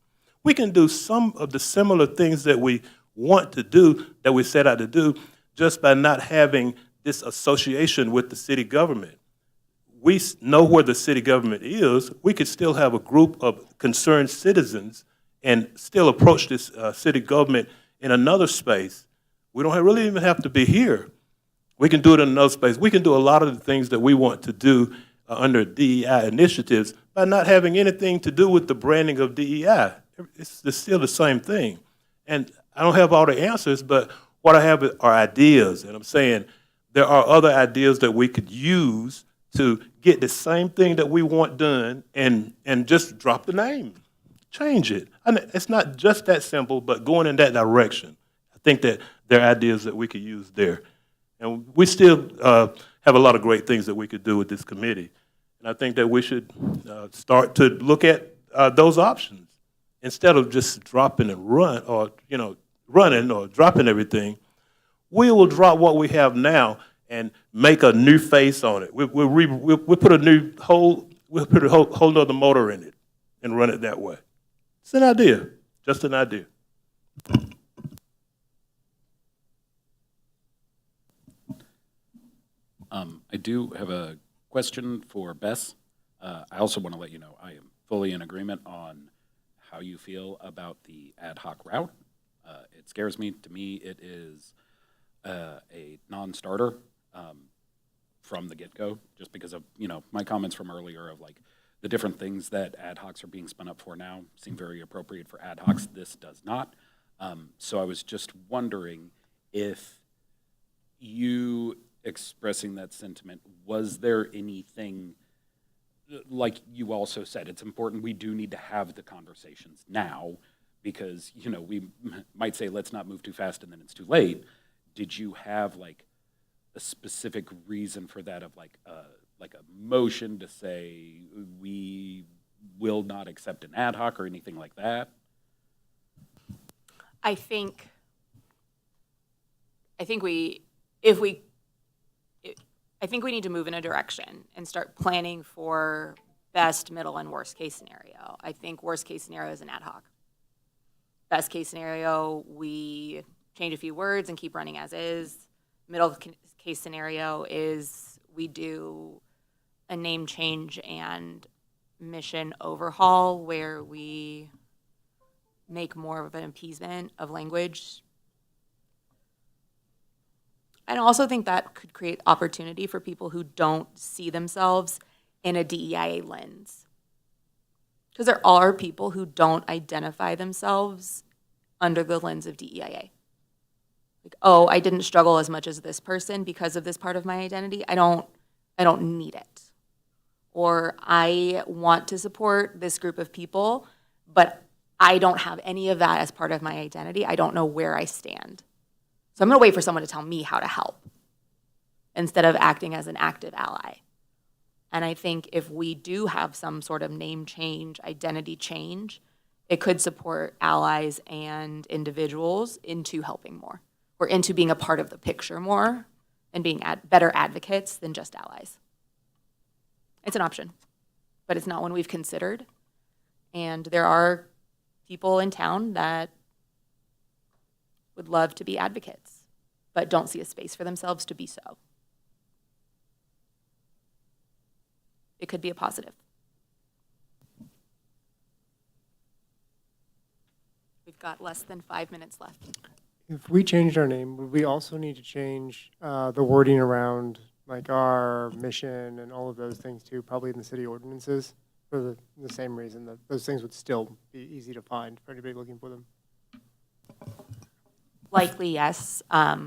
We can do some of the similar things that we want to do, that we set out to do, just by not having this association with the city government. We know where the city government is. We could still have a group of concerned citizens and still approach this city government in another space. We don't really even have to be here. We can do it in another space. We can do a lot of the things that we want to do under DEI initiatives by not having anything to do with the branding of DEI. It's still the same thing. And I don't have all the answers, but what I have are ideas. And I'm saying there are other ideas that we could use to get the same thing that we want done and just drop the name, change it. I mean, it's not just that simple, but going in that direction. I think that there are ideas that we could use there. And we still have a lot of great things that we could do with this committee. And I think that we should start to look at those options instead of just dropping and running or dropping everything. We will drop what we have now and make a new face on it. We'll put a whole nother motor in it and run it that way. It's an idea, just an idea. I do have a question for Bess. I also want to let you know I am fully in agreement on how you feel about the ad hoc route. It scares me. To me, it is a non-starter from the get-go, just because of my comments from earlier of like the different things that ad hocs are being spun up for now seem very appropriate for ad hocs. This does not. So I was just wondering if you expressing that sentiment, was there anything, like you also said, it's important, we do need to have the conversations now because, we might say, let's not move too fast and then it's too late. Did you have like a specific reason for that of like a motion to say we will not accept an ad hoc or anything like that? I think we need to move in a direction and start planning for best, middle, and worst case scenario. I think worst case scenario is an ad hoc. Best case scenario, we change a few words and keep running as is. Middle case scenario is we do a name change and mission overhaul where we make more of an appeasement of language. I also think that could create opportunity for people who don't see themselves in a DEIA lens. Because there are people who don't identify themselves under the lens of DEIA. Like, oh, I didn't struggle as much as this person because of this part of my identity. I don't need it. Or I want to support this group of people, but I don't have any of that as part of my identity. I don't know where I stand. So I'm going to wait for someone to tell me how to help instead of acting as an active ally. And I think if we do have some sort of name change, identity change, it could support allies and individuals into helping more or into being a part of the picture more and being better advocates than just allies. It's an option, but it's not one we've considered. And there are people in town that would love to be advocates, but don't see a space for themselves to be so. It could be a positive. We've got less than 5 minutes left. If we changed our name, would we also need to change the wording around like our mission and all of those things too, probably in the city ordinances for the same reason that those things would still be easy to find for anybody looking for them? Likely, yes. I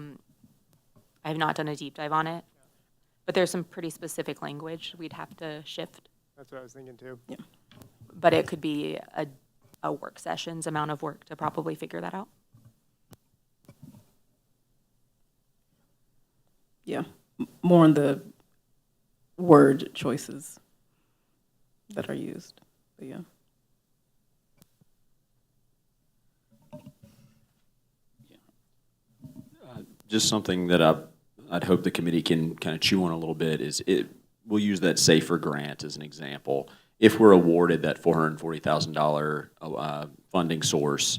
have not done a deep dive on it, but there's some pretty specific language we'd have to shift. That's what I was thinking too. Yeah. But it could be a work session's amount of work to probably figure that out. Yeah, more on the word choices that are used, but yeah. Just something that I'd hope the committee can kind of chew on a little bit is we'll use that SAFER grant as an example. If we're awarded that $440,000 funding source,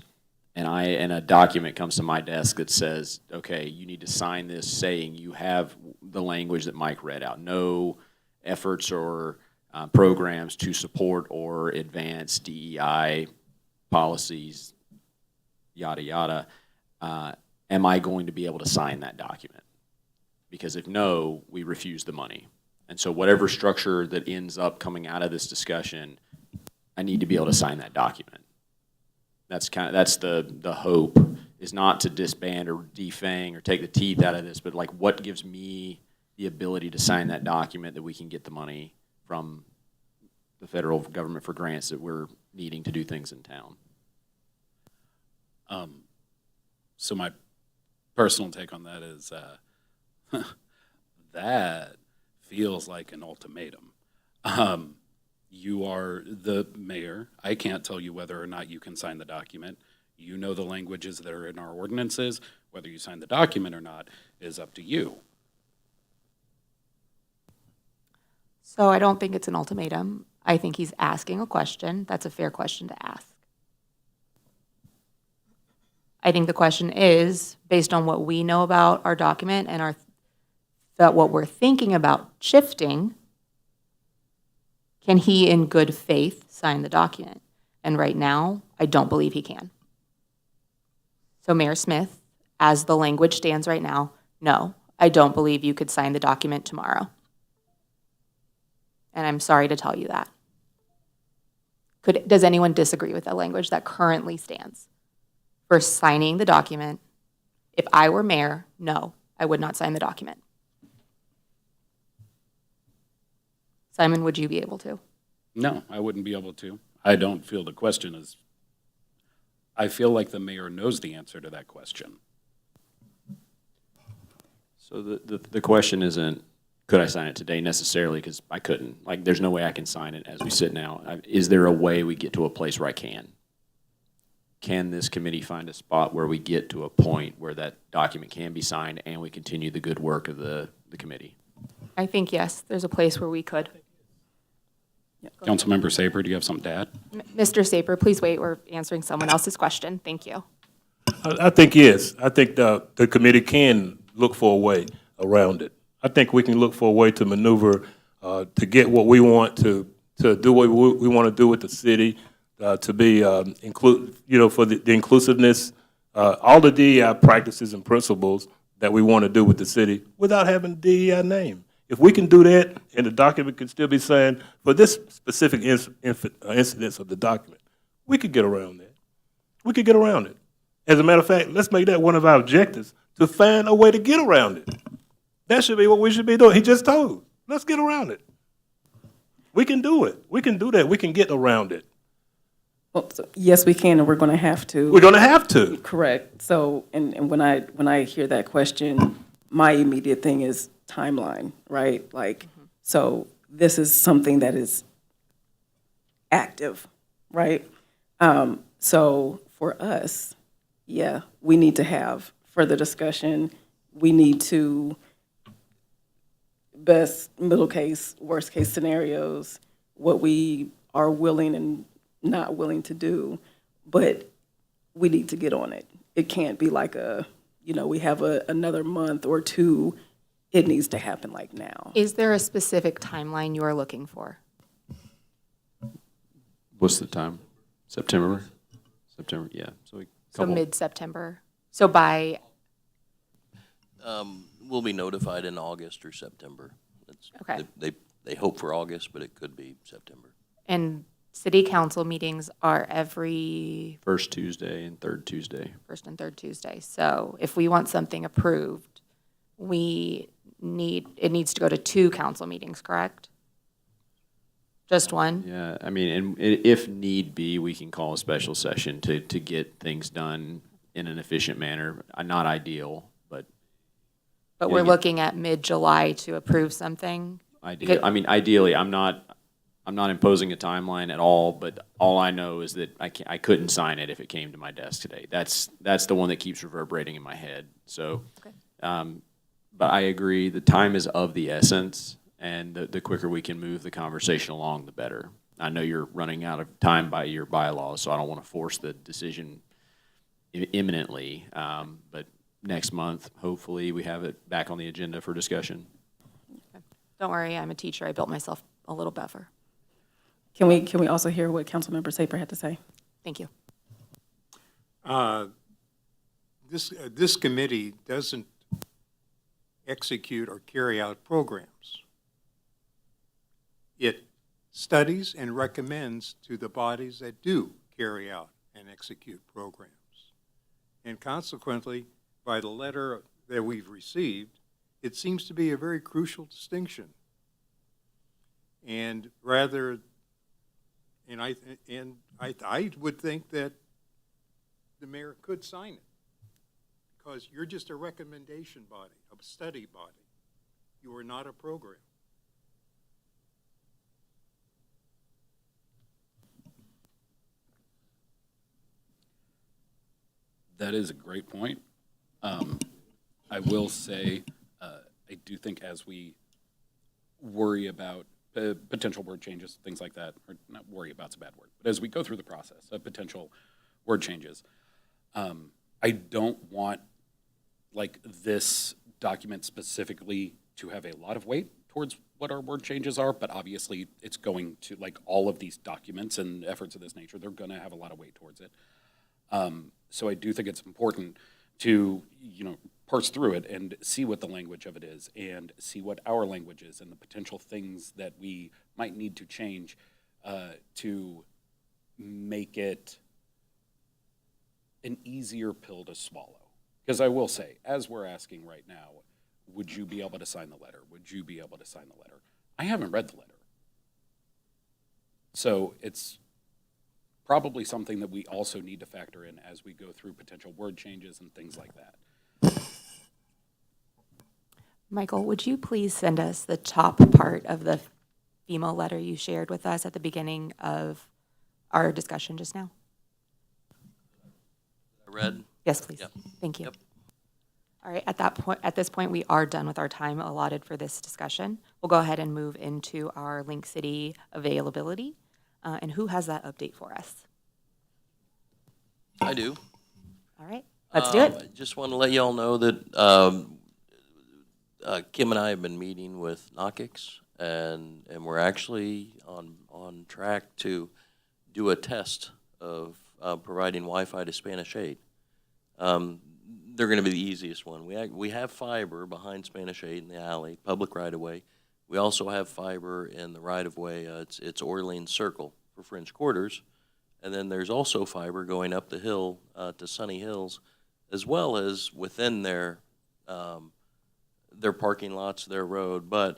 and a document comes to my desk that says, okay, you need to sign this saying you have the language that Mike read out, no efforts or programs to support or advance DEI policies, yada, yada, am I going to be able to sign that document? Because if no, we refuse the money. And so whatever structure that ends up coming out of this discussion, I need to be able to sign that document. That's the hope is not to disband or defang or take the teeth out of this, but like what gives me the ability to sign that document that we can get the money from the federal government for grants that we're needing to do things in town. So my personal take on that is that feels like an ultimatum. You are the mayor. I can't tell you whether or not you can sign the document. You know the languages that are in our ordinances. Whether you sign the document or not is up to you. So I don't think it's an ultimatum. I think he's asking a question. That's a fair question to ask. I think the question is, based on what we know about our document and that what we're thinking about shifting, can he in good faith sign the document? And right now, I don't believe he can. So Mayor Smith, as the language stands right now, no, I don't believe you could sign the document tomorrow. And I'm sorry to tell you that. Does anyone disagree with that language that currently stands for signing the document? If I were mayor, no, I would not sign the document. Simon, would you be able to? No, I wouldn't be able to. I don't feel the question is, I feel like the mayor knows the answer to that question. So the question isn't, could I sign it today necessarily, because I couldn't. Like, there's no way I can sign it as we sit now. Is there a way we get to a place where I can? Can this committee find a spot where we get to a point where that document can be signed and we continue the good work of the committee? I think, yes, there's a place where we could. Councilmember Saber, do you have something to add? Mr. Saper, please wait. We're answering someone else's question. Thank you. I think yes. I think the committee can look for a way around it. I think we can look for a way to maneuver to get what we want to do what we want to do with the city, to be for the inclusiveness, all the DEI practices and principles that we want to do with the city without having the DEI name. If we can do that and the document can still be signed for this specific incidence of the document, we could get around that. We could get around it. As a matter of fact, let's make that one of our objectives, to find a way to get around it. That should be what we should be doing. He just told. Let's get around it. We can do it. We can do that. We can get around it. Well, so yes, we can, and we're going to have to. We're going to have to. Correct. So, and when I hear that question, my immediate thing is timeline, right? Like, so this is something that is active, right? So for us, yeah, we need to have further discussion. We need to best, middle case, worst case scenarios, what we are willing and not willing to do, but we need to get on it. It can't be like we have another month or two. It needs to happen like now. Is there a specific timeline you are looking for? What's the time? September? September, yeah. So mid-September. So by, We'll be notified in August or September. Okay. They hope for August, but it could be September. and city council meetings are every First Tuesday and third Tuesday. first and third Tuesday. So if we want something approved, it needs to go to 2 council meetings, correct? Just one? Yeah, I mean, and if need be, we can call a special session to get things done in an efficient manner. Not ideal, but. But we're looking at mid-July to approve something? Ideally, I'm not imposing a timeline at all, but all I know is that I couldn't sign it if it came to my desk today. That's the one that keeps reverberating in my head. So, Okay. but I agree, the time is of the essence, and the quicker we can move the conversation along, the better. I know you're running out of time by your bylaws, so I don't want to force the decision imminently, but next month, hopefully, we have it back on the agenda for discussion. Don't worry, I'm a teacher. I built myself a little buffer. Can we also hear what Councilmember Saper had to say? Thank you. This committee doesn't execute or carry out programs. It studies and recommends to the bodies that do carry out and execute programs. And consequently, by the letter that we've received, it seems to be a very crucial distinction. And rather, I would think that the mayor could sign it, because you're just a recommendation body, a study body. You are not a program. That is a great point. I will say, I do think as we worry about potential word changes, things like that, or not worry about's a bad word, but as we go through the process of potential word changes, I don't want like this document specifically to have a lot of weight towards what our word changes are, but obviously it's going to, like all of these documents and efforts of this nature, they're going to have a lot of weight towards it. So I do think it's important to, parse through it and see what the language of it is and see what our language is and the potential things that we might need to change to make it an easier pill to swallow. Because I will say, as we're asking right now, would you be able to sign the letter? Would you be able to sign the letter? I haven't read the letter. So it's probably something that we also need to factor in as we go through potential word changes and things like that. Michael, would you please send us the top part of the FEMA letter you shared with us at the beginning of our discussion just now? Read? Yes, please. Yep. Thank you. Yep. All right, at this point, we are done with our time allotted for this discussion. We'll go ahead and move into our Link City availability. And who has that update for us? I do. All right, let's do it. I just want to let you all know that Kim and I have been meeting with NOCIX, and we're actually on track to do a test of providing Wi-Fi to Spanish 8. They're going to be the easiest one. We have fiber behind Spanish 8 in the alley, public right-of-way. We also have fiber in the right-of-way. It's Orleans Circle for French Quarters. And then there's also fiber going up the hill to Sunny Hills, as well as within their parking lots, their road. But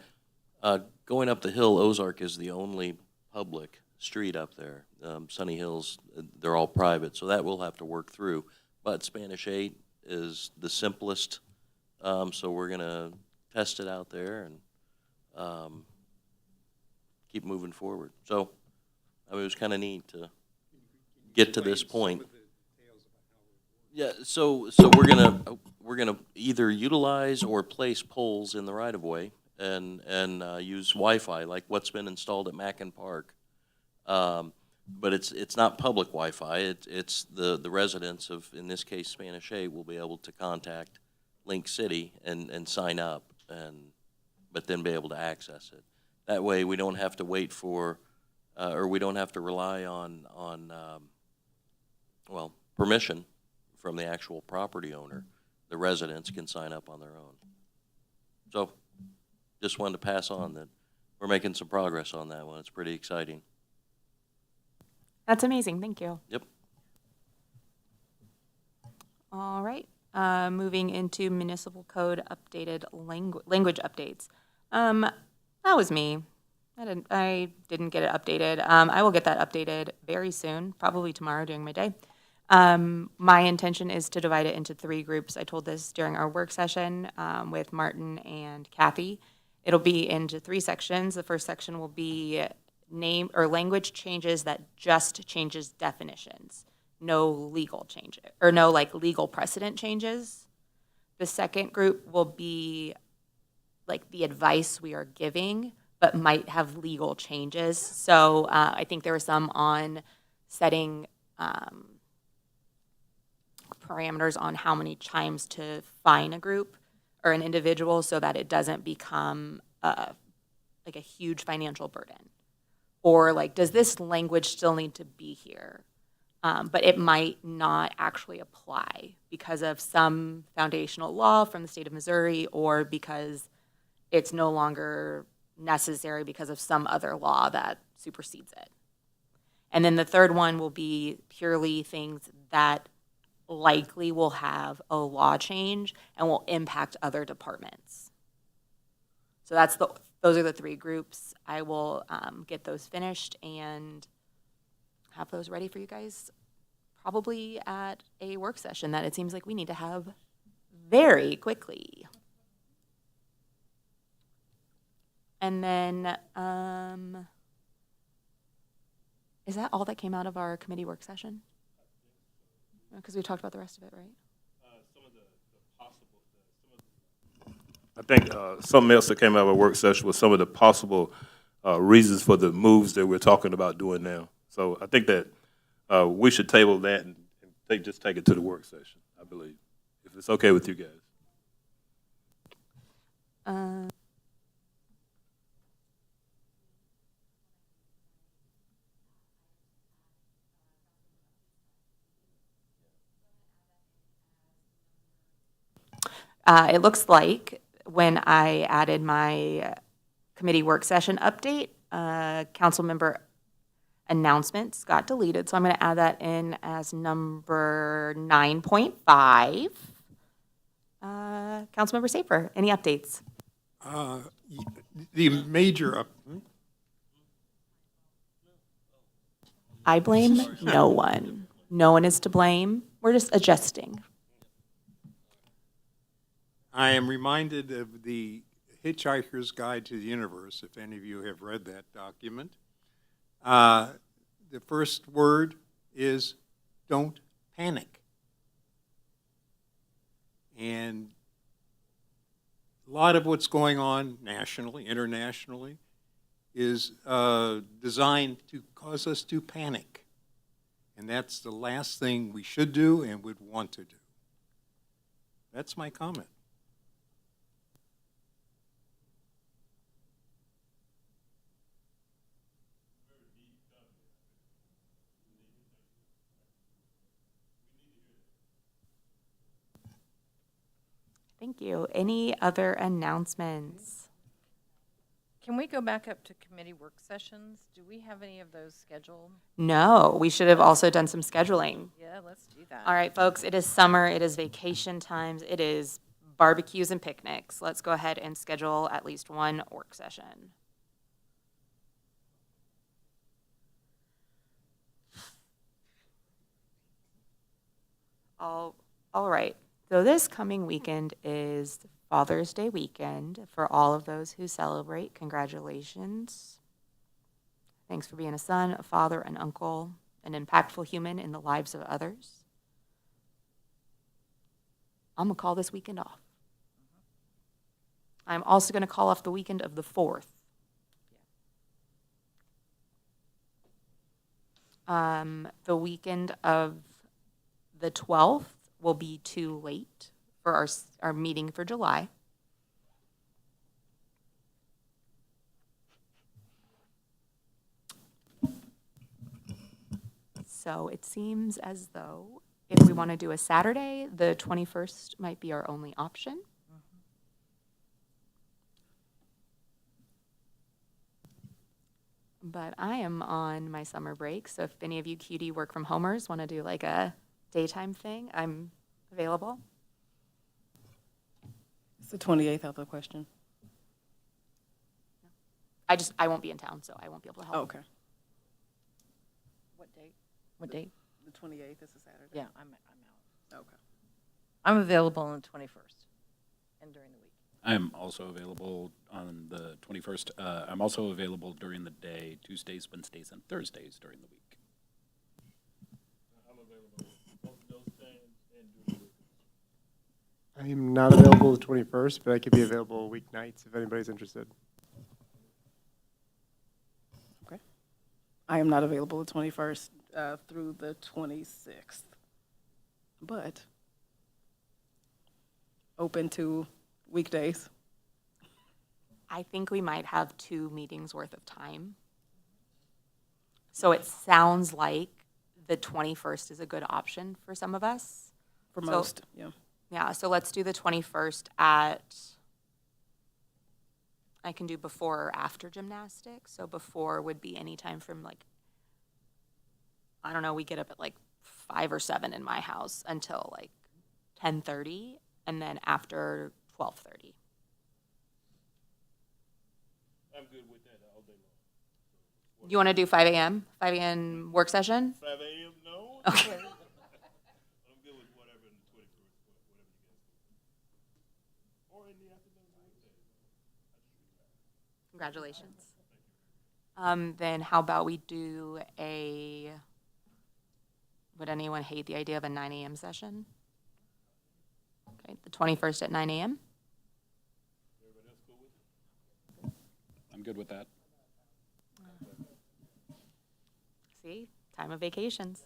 going up the hill, Ozark is the only public street up there. Sunny Hills, they're all private, so that we'll have to work through. But Spanish 8 is the simplest, so we're going to test it out there and keep moving forward. So I mean, it was kind of neat to get to this point. Yeah, so we're gonna either utilize or place poles in the right of way and use Wi-Fi like what's been installed at Mackin Park. But it's not public Wi-Fi. It's the residents of, in this case, Spanish 8 will be able to contact Link City and sign up, but then be able to access it. That way, we don't have to wait for, or we don't have to rely on permission from the actual property owner. The residents can sign up on their own. So, just wanted to pass on that we're making some progress on that one. It's pretty exciting. That's amazing. Thank you. Yep. All right. Moving into municipal code updated language updates. That was me. I didn't get it updated. I will get that updated very soon, probably tomorrow during my day. My intention is to divide it into 3 groups. I told this during our work session with Martin and Kathy. It'll be into 3 sections. The first section will be name or language changes that just changes definitions. No legal changes, or no like legal precedent changes. The second group will be like the advice we are giving, but might have legal changes. So I think there were some on setting parameters on how many times to fine a group or an individual so that it doesn't become like a huge financial burden. Or like, does this language still need to be here? But it might not actually apply because of some foundational law from the state of Missouri, or because it's no longer necessary because of some other law that supersedes it. And then the third one will be purely things that likely will have a law change and will impact other departments. So those are the three groups. I will get those finished and have those ready for you guys probably at a work session that it seems like we need to have very quickly. And then, is that all that came out of our committee work session? Because we talked about the rest of it, right? I think something else that came out of our work session was some of the possible reasons for the moves that we're talking about doing now. So I think that we should table that and just take it to the work session, I believe, if it's okay with you guys. It looks like when I added my committee work session update, council member announcements got deleted, so I'm going to add that in as number 9.5. Councilmember Safer, any updates? The major, I blame no one. No one is to blame. We're just adjusting. I am reminded of the Hitchhiker's Guide to the Universe, if any of you have read that document. The first word is don't panic. And a lot of what's going on nationally, internationally, is designed to cause us to panic. And that's the last thing we should do and would want to do. That's my comment. Thank you. Any other announcements? Can we go back up to committee work sessions? Do we have any of those scheduled? No, we should have also done some scheduling. Yeah, let's do that. All right, folks, it is summer, it is vacation times, it is barbecues and picnics. Let's go ahead and schedule at least one work session. All right. So this coming weekend is Father's Day weekend. For all of those who celebrate, congratulations. Thanks for being a son, a father, an uncle, an impactful human in the lives of others. I'm going to call this weekend off. I'm also going to call off the weekend of the 4th. The weekend of the 12th will be too late for our meeting for July. So it seems as though if we want to do a Saturday, the 21st might be our only option. But I am on my summer break, so if any of you cutie work from homers want to do like a daytime thing, I'm available. Is the 28th out of the question? I won't be in town, so I won't be able to help. Oh, okay. What date? What date? The 28th is a Saturday? Yeah, I'm out. Okay. I'm available on the 21st and during the week. I am also available on the 21st. I'm also available during the day, Tuesdays, Wednesdays, and Thursdays during the week. I am not available the 21st, but I could be available weeknights if anybody's interested. Okay. I am not available the 21st through the 26th, but open to weekdays. I think we might have 2 meetings worth of time. So it sounds like the 21st is a good option for some of us. For most, yeah. Yeah, so let's do the 21st at, I can do before or after gymnastics. So before would be any time from like, I don't know, we get up at like 5 or 7 in my house until like 10:30, and then after 12:30. I'm good with that all day long. You want to do 5 a.m.? 5 a.m. work session? 5 a.m., no? Okay. I'm good with whatever in the 21st, whatever you guys do. Or in the afternoon, weekday. Congratulations. Then how about we do would anyone hate the idea of a 9 a.m. session? Okay, the 21st at 9 a.m.? I'm good with that. See, time of vacations.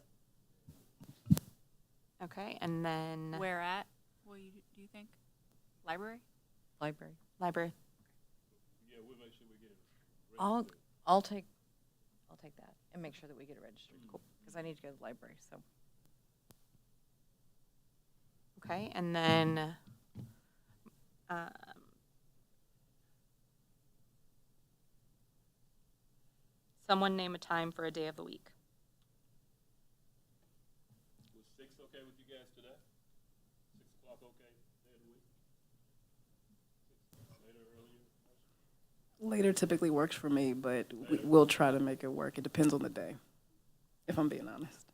Okay, and then Where at? What do you think? Library? Library. library. Yeah, we'll make sure we get it. I'll take that and make sure that we get it registered. Cool. Because I need to go to the library, so. Okay, and then someone name a time for a day of the week. Was 6 okay with you guys today? 6 o'clock okay, day of the week? Later, earlier? Later typically works for me, but we'll try to make it work. It depends on the day, if I'm being honest.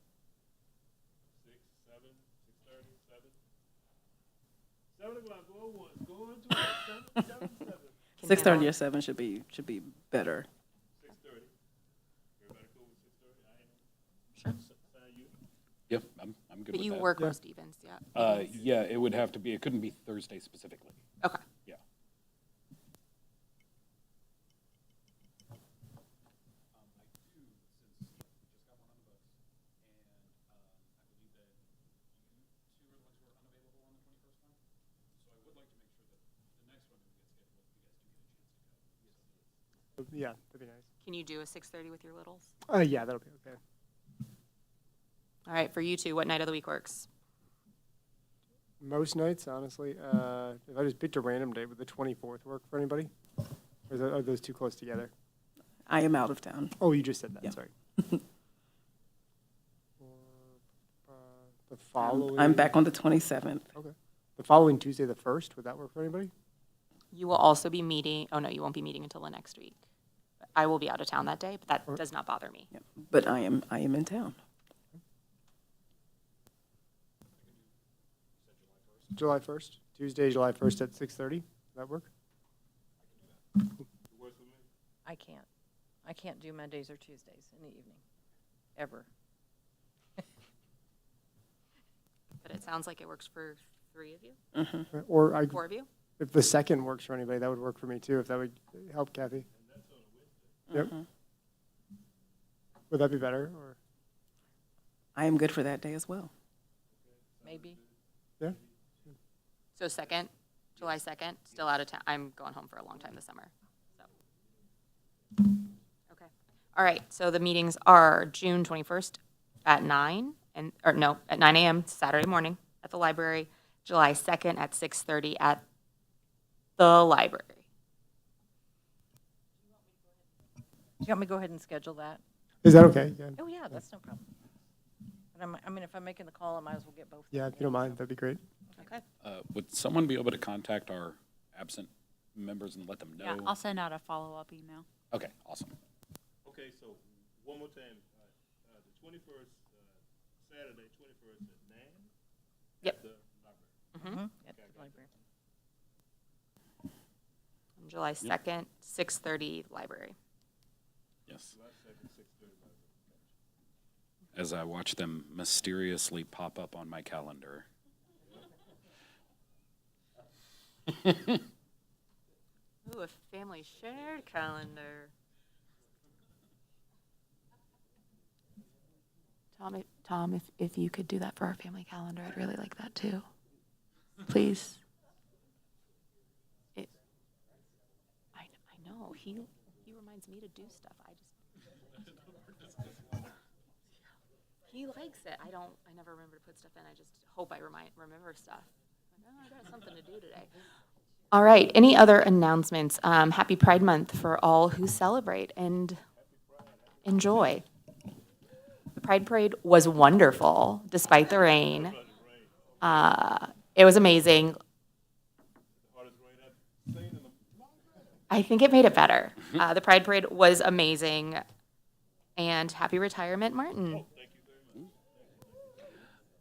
6, 7, 6:30, 7? 7 o'clock, go once, go on twice, 7, 7. 6:30 or 7 should be better. 6:30. Everybody cool with 6:30? I am. Sure. You? Yep, I'm good But with you that. work most evenings, yeah? Yeah, it would have to be, it couldn't be Thursday specifically. Okay. Yeah. Yeah, that'd be nice. Can you do a 6:30 with your littles? Yeah, that'll be okay. All right, for you two, what night of the week works? Most nights, honestly, if I just picked a random date, would the 24th work for anybody? Or are those too close together? I am out of town. Oh, you just said that, Yeah. sorry. The following. I'm back on the 27th. Okay. The following Tuesday, the 1st, would that work for anybody? You will also be meeting, oh no, you won't be meeting until the next week. I will be out of town that day, but that does not bother me. Yeah. But I am in town. July 1st, Tuesday, July 1st at 6:30, does that work? I can't do Mondays or Tuesdays in the evening, ever. But it sounds like it works for 3 of you, Or 4 of you? if the 2nd works for anybody, that would work for me too, if that would help Kathy. Yep. Would that be better, or? I am good for that day as well. Maybe. Yeah, So 2nd, July 2nd, still out of town. I'm going home for a long time this summer, so. Okay. All right, so the meetings are June 21st at 9, at 9 a.m. Saturday morning at the library, July 2nd at 6:30 at the library. You want me to go ahead and schedule that? is that okay? Yeah, Oh, yeah, that's no problem. But I mean, if I'm making the call, I might as well get both. yeah, if you don't mind, that'd be great. Okay. Would someone be able to contact our absent members and let them know? Yeah, I'll send out a follow-up email. Okay, awesome. Okay, so one more time, the 21st, Saturday, 21st at 9? Yep. At the library. Mm-hmm. At the library. And July 2nd, 6:30 library. Yes. As I watch them mysteriously pop up on my calendar. Ooh, a family shared calendar. Tom, if you could do that for our family calendar, I'd really like that too. Please. I know, he reminds me to do stuff. He likes it. I never remember to put stuff in. I just hope I remember stuff. I got something to do today. All right, any other announcements? Happy Pride Month for all who celebrate and enjoy. The Pride Pride Parade was wonderful, despite the rain. It was amazing. I think it made it better. The Pride Parade was amazing. And happy retirement, Martin.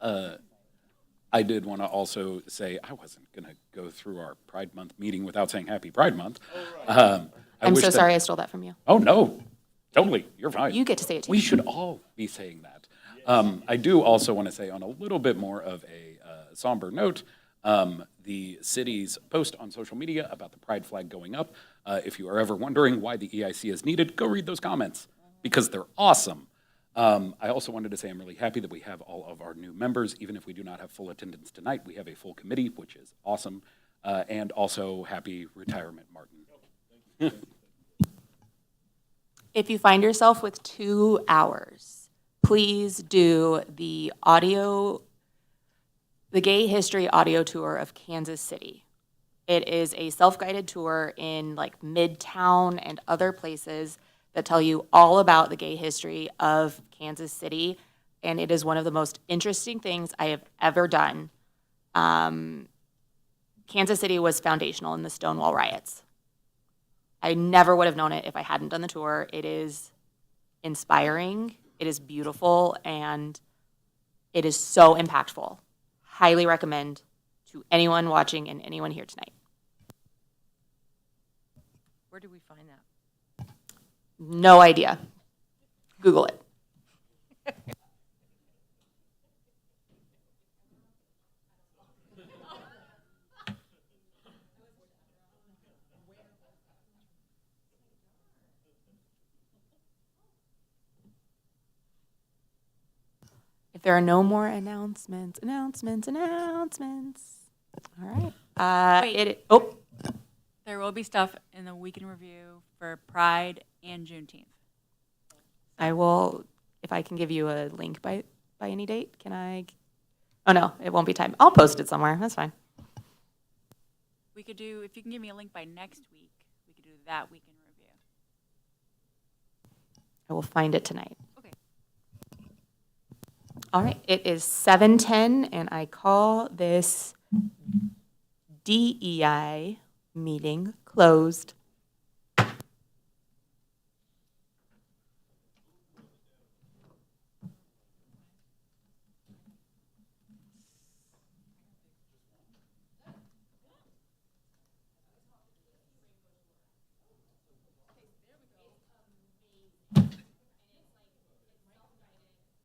I did want to also say, I wasn't going to go through our Pride Month meeting without saying Happy Pride Month. I'm so sorry I stole that from you. Oh, no, totally, you're fine. You get to say it too. We should all be saying that. I do also want to say, on a little bit more of a somber note, the city's post on social media about the pride flag going up, if you are ever wondering why the EIC is needed, go read those comments, because they're awesome. I also wanted to say I'm really happy that we have all of our new members. Even if we do not have full attendance tonight, we have a full committee, which is awesome. And also happy retirement, Martin. If you find yourself with 2 hours, please do the Gay History audio tour of Kansas City. It is a self-guided tour in like Midtown and other places that tell you all about the gay history of Kansas City, and it is one of the most interesting things I have ever done. Kansas City was foundational in the Stonewall riots. I never would have known it if I hadn't done the tour. It is inspiring, it is beautiful, and it is so impactful. Highly recommend to anyone watching and anyone here tonight. Where do we find that? No idea. Google it. If there are no more announcements. All right. Wait. Oh, There will be stuff in the week in review for Pride and Juneteenth. I will, if I can give you a link by any date, can I? Oh, no, it won't be time. I'll post it somewhere. That's fine. We could do, if you can give me a link by next week, we could do that week in review. I will find it tonight. Okay. All right, it is 7:10, and I call this DEI meeting closed.